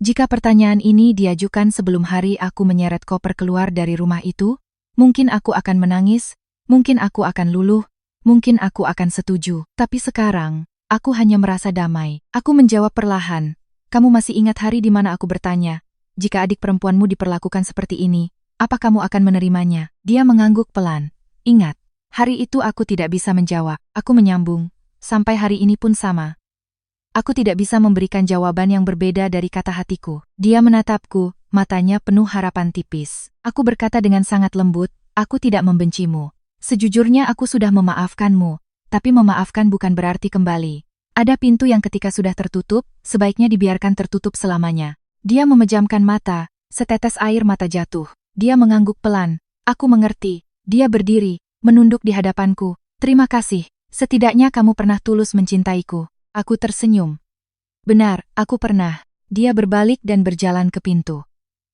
Jika pertanyaan ini diajukan sebelum hari aku menyeret koper keluar dari rumah itu, mungkin aku akan menangis, mungkin aku akan luluh, mungkin aku akan setuju. Tapi sekarang, aku hanya merasa damai. Aku menjawab perlahan. "Kamu masih ingat hari di mana aku bertanya, jika adik perempuanmu diperlakukan seperti ini, apa kamu akan menerimanya?" Dia mengangguk pelan. "Ingat." Hari itu aku tidak bisa menjawab. Aku menyambung. "Sampai hari ini pun sama. Aku tidak bisa memberikan jawaban yang berbeda dari kata hatiku." Dia menatapku, matanya penuh harapan tipis. Aku berkata dengan sangat lembut, "Aku tidak membencimu. Sejujurnya aku sudah memaafkanmu, tapi memaafkan bukan berarti kembali. Ada pintu yang ketika sudah tertutup, sebaiknya dibiarkan tertutup selamanya." Dia memejamkan mata, Setetes air mata jatuh. Dia mengangguk pelan. Aku mengerti. Dia berdiri, menunduk di hadapanku. Terima kasih. Setidaknya kamu pernah tulus mencintaiku. Aku tersenyum. Benar, aku pernah. Dia berbalik dan berjalan ke pintu.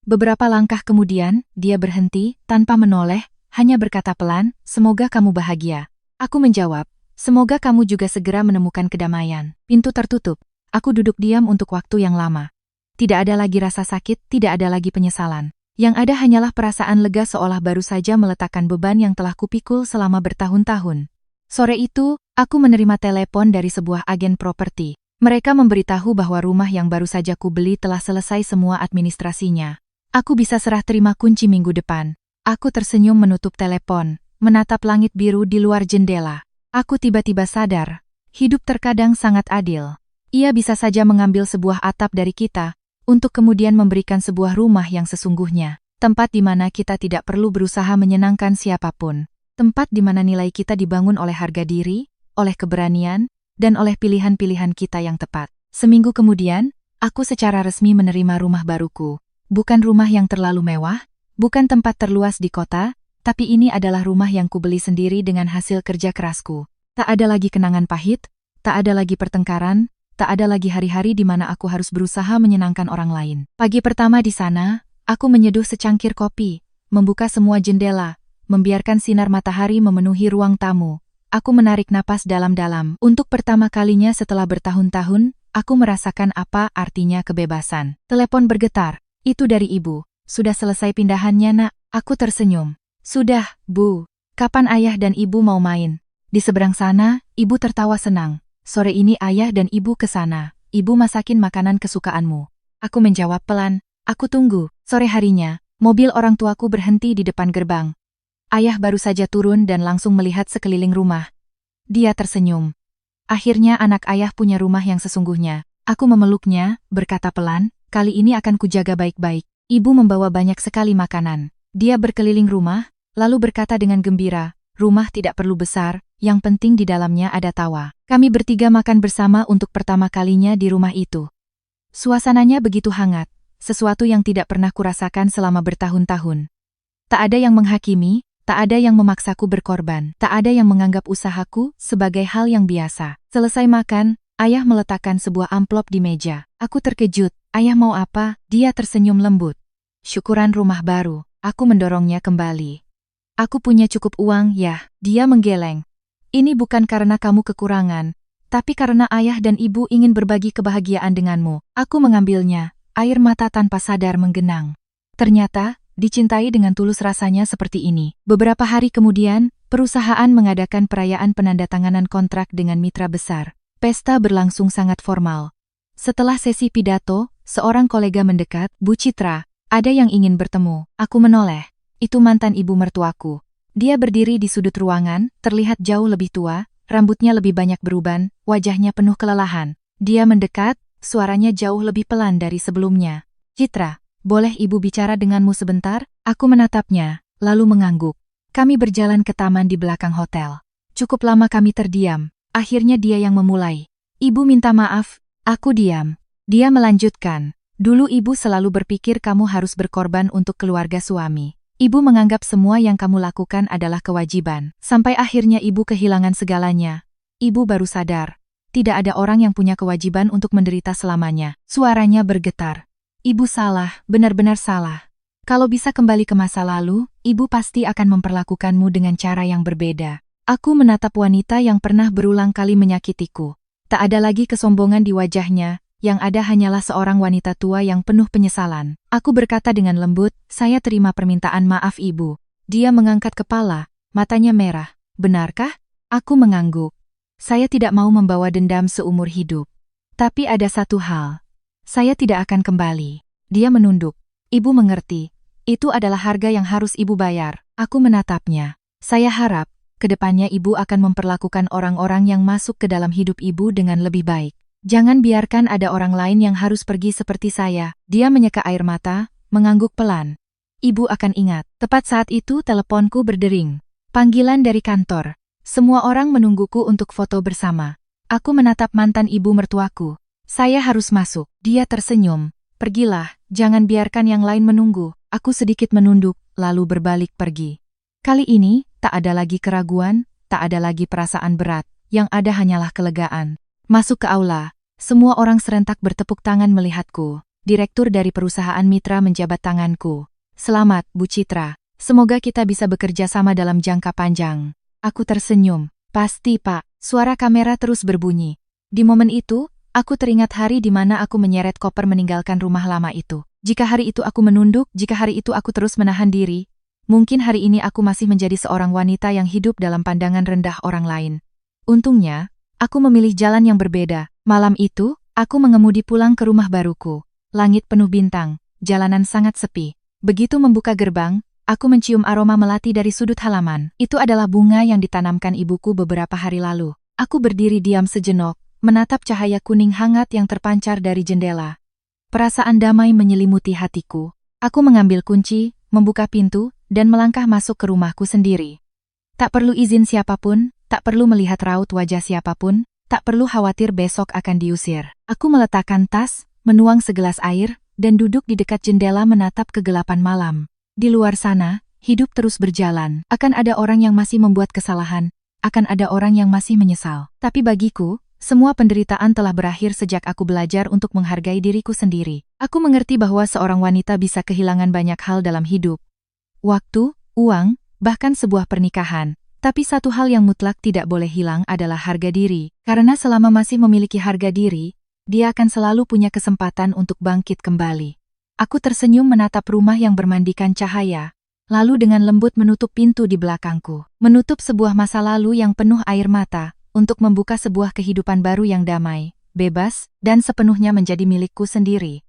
Beberapa langkah kemudian, dia berhenti, tanpa menoleh, hanya berkata pelan, semoga kamu bahagia. Aku menjawab, semoga kamu juga segera menemukan kedamaian. Pintu tertutup. Aku duduk diam untuk waktu yang lama. Tidak ada lagi rasa sakit, tidak ada lagi penyesalan. Yang ada hanyalah perasaan lega seolah baru saja meletakkan beban yang telah kupikul selama bertahun-tahun. Sore itu, aku menerima telepon dari sebuah agen properti. Mereka memberitahu bahwa rumah yang baru saja kubeli telah selesai semua administrasinya. Aku bisa serah terima kunci minggu depan. Aku tersenyum menutup telepon, menatap langit biru di luar jendela. Aku tiba-tiba sadar, hidup terkadang sangat adil. Ia bisa saja mengambil sebuah atap dari kita, untuk kemudian memberikan sebuah rumah yang sesungguhnya. Tempat di mana kita tidak perlu berusaha menyenangkan siapapun. Tempat di mana nilai kita dibangun oleh harga diri, oleh keberanian, dan oleh pilihan-pilihan kita yang tepat. Seminggu kemudian, aku secara resmi menerima rumah baruku. Bukan rumah yang terlalu mewah, bukan tempat terluas di kota, tapi ini adalah rumah yang kubeli sendiri dengan hasil kerja kerasku. Tak ada lagi kenangan pahit, tak ada lagi pertengkaran, tak ada lagi hari-hari di mana aku harus berusaha menyenangkan orang lain. Pagi pertama di sana, aku menyeduh secangkir kopi, membuka semua jendela, membiarkan sinar matahari memenuhi ruang tamu. Aku menarik napas dalam-dalam. Untuk pertama kalinya setelah bertahun-tahun, aku merasakan apa artinya kebebasan. Telepon bergetar. Itu dari ibu. Sudah selesai pindahannya, nak. Aku tersenyum. Sudah, Bu. Kapan ayah dan ibu mau main? Di seberang sana, ibu tertawa senang. Sore ini ayah dan ibu ke sana. Ibu masakin makanan kesukaanmu. Aku menjawab pelan, aku tunggu. Sore harinya, mobil orang tuaku berhenti di depan gerbang. Ayah baru saja turun dan langsung melihat sekeliling rumah. Dia tersenyum. Akhirnya anak ayah punya rumah yang sesungguhnya. Aku memeluknya, berkata pelan, kali ini akan kujaga baik-baik. Ibu membawa banyak sekali makanan. Dia berkeliling rumah, lalu berkata dengan gembira, rumah tidak perlu besar, yang penting di dalamnya ada tawa. Kami bertiga makan bersama untuk pertama kalinya di rumah itu. Suasananya begitu hangat, sesuatu yang tidak pernah kurasakan selama bertahun-tahun. Tak ada yang menghakimi, tak ada yang memaksaku berkorban, tak ada yang menganggap usahaku sebagai hal yang biasa. Selesai makan, ayah meletakkan sebuah amplop di meja. Aku terkejut, ayah mau apa? Dia tersenyum lembut. Syukuran rumah baru, aku mendorongnya kembali. Aku punya cukup uang, ya, dia menggeleng. Ini bukan karena kamu kekurangan, tapi karena ayah dan ibu ingin berbagi kebahagiaan denganmu. Aku mengambilnya, air mata tanpa sadar menggenang. Ternyata, dicintai dengan tulus rasanya seperti ini. Beberapa hari kemudian, perusahaan mengadakan perayaan penandatanganan kontrak dengan mitra besar. Pesta berlangsung sangat formal. Setelah sesi pidato, seorang kolega mendekat, Bu Citra, ada yang ingin bertemu. Aku menoleh. Itu mantan ibu mertuaku. Dia berdiri di sudut ruangan, terlihat jauh lebih tua, rambutnya lebih banyak beruban, wajahnya penuh kelelahan. Dia mendekat, suaranya jauh lebih pelan dari sebelumnya. Citra, boleh ibu bicara denganmu sebentar? Aku menatapnya, lalu mengangguk. Kami berjalan ke taman di belakang hotel. Cukup lama kami terdiam, akhirnya dia yang memulai. Ibu minta maaf, aku diam. Dia melanjutkan, dulu ibu selalu berpikir kamu harus berkorban untuk keluarga suami. Ibu menganggap semua yang kamu lakukan adalah kewajiban. Sampai akhirnya ibu kehilangan segalanya. Ibu baru sadar. Tidak ada orang yang punya kewajiban untuk menderita selamanya. Suaranya bergetar. Ibu salah, benar-benar salah. Kalau bisa kembali ke masa lalu, ibu pasti akan memperlakukanmu dengan cara yang berbeda. Aku menatap wanita yang pernah berulang kali menyakitiku. Tak ada lagi kesombongan di wajahnya. Yang ada hanyalah seorang wanita tua yang penuh penyesalan. Aku berkata dengan lembut, saya terima permintaan maaf ibu. Dia mengangkat kepala, matanya merah. Benarkah? Aku mengangguk. Saya tidak mau membawa dendam seumur hidup. Tapi ada satu hal. Saya tidak akan kembali. Dia menunduk. Ibu mengerti. Itu adalah harga yang harus ibu bayar. Aku menatapnya. Saya harap, kedepannya ibu akan memperlakukan orang-orang yang masuk ke dalam hidup ibu dengan lebih baik. Jangan biarkan ada orang lain yang harus pergi seperti saya. Dia menyeka air mata, mengangguk pelan. Ibu akan ingat. Tepat saat itu teleponku berdering. Panggilan dari kantor. Semua orang menungguku untuk foto bersama. Aku menatap mantan ibu mertuaku. Saya harus masuk. Dia tersenyum. Pergilah, jangan biarkan yang lain menunggu. Aku sedikit menunduk, lalu berbalik pergi. Kali ini, tak ada lagi keraguan, tak ada lagi perasaan berat, yang ada hanyalah kelegaan. Masuk ke aula, semua orang serentak bertepuk tangan melihatku. Direktur dari perusahaan mitra menjabat tanganku. Selamat, Bu Citra. Semoga kita bisa bekerja sama dalam jangka panjang. Aku tersenyum. Pasti, Pak. Suara kamera terus berbunyi. Di momen itu, aku teringat hari di mana aku menyeret koper meninggalkan rumah lama itu. Jika hari itu aku menunduk, jika hari itu aku terus menahan diri, mungkin hari ini aku masih menjadi seorang wanita yang hidup dalam pandangan rendah orang lain. Untungnya, aku memilih jalan yang berbeda. Malam itu, aku mengemudi pulang ke rumah baruku. Langit penuh bintang, jalanan sangat sepi. Begitu membuka gerbang, aku mencium aroma melati dari sudut halaman. Itu adalah bunga yang ditanamkan ibuku beberapa hari lalu. Aku berdiri diam sejenak, menatap cahaya kuning hangat yang terpancar dari jendela. Perasaan damai menyelimuti hatiku. Aku mengambil kunci, membuka pintu, dan melangkah masuk ke rumahku sendiri. Tak perlu izin siapapun, tak perlu melihat raut wajah siapapun, tak perlu khawatir besok akan diusir. Aku meletakkan tas, menuang segelas air, dan duduk di dekat jendela menatap kegelapan malam. Di luar sana, hidup terus berjalan. Akan ada orang yang masih membuat kesalahan, akan ada orang yang masih menyesal. Tapi bagiku, semua penderitaan telah berakhir sejak aku belajar untuk menghargai diriku sendiri. Aku mengerti bahwa seorang wanita bisa kehilangan banyak hal dalam hidup. Waktu, uang, bahkan sebuah pernikahan. Tapi satu hal yang mutlak tidak boleh hilang adalah harga diri. Karena selama masih memiliki harga diri, dia akan selalu punya kesempatan untuk bangkit kembali. Aku tersenyum menatap rumah yang bermandikan cahaya, lalu dengan lembut menutup pintu di belakangku. Menutup sebuah masa lalu yang penuh air mata, untuk membuka sebuah kehidupan baru yang damai, bebas, dan sepenuhnya menjadi milikku sendiri.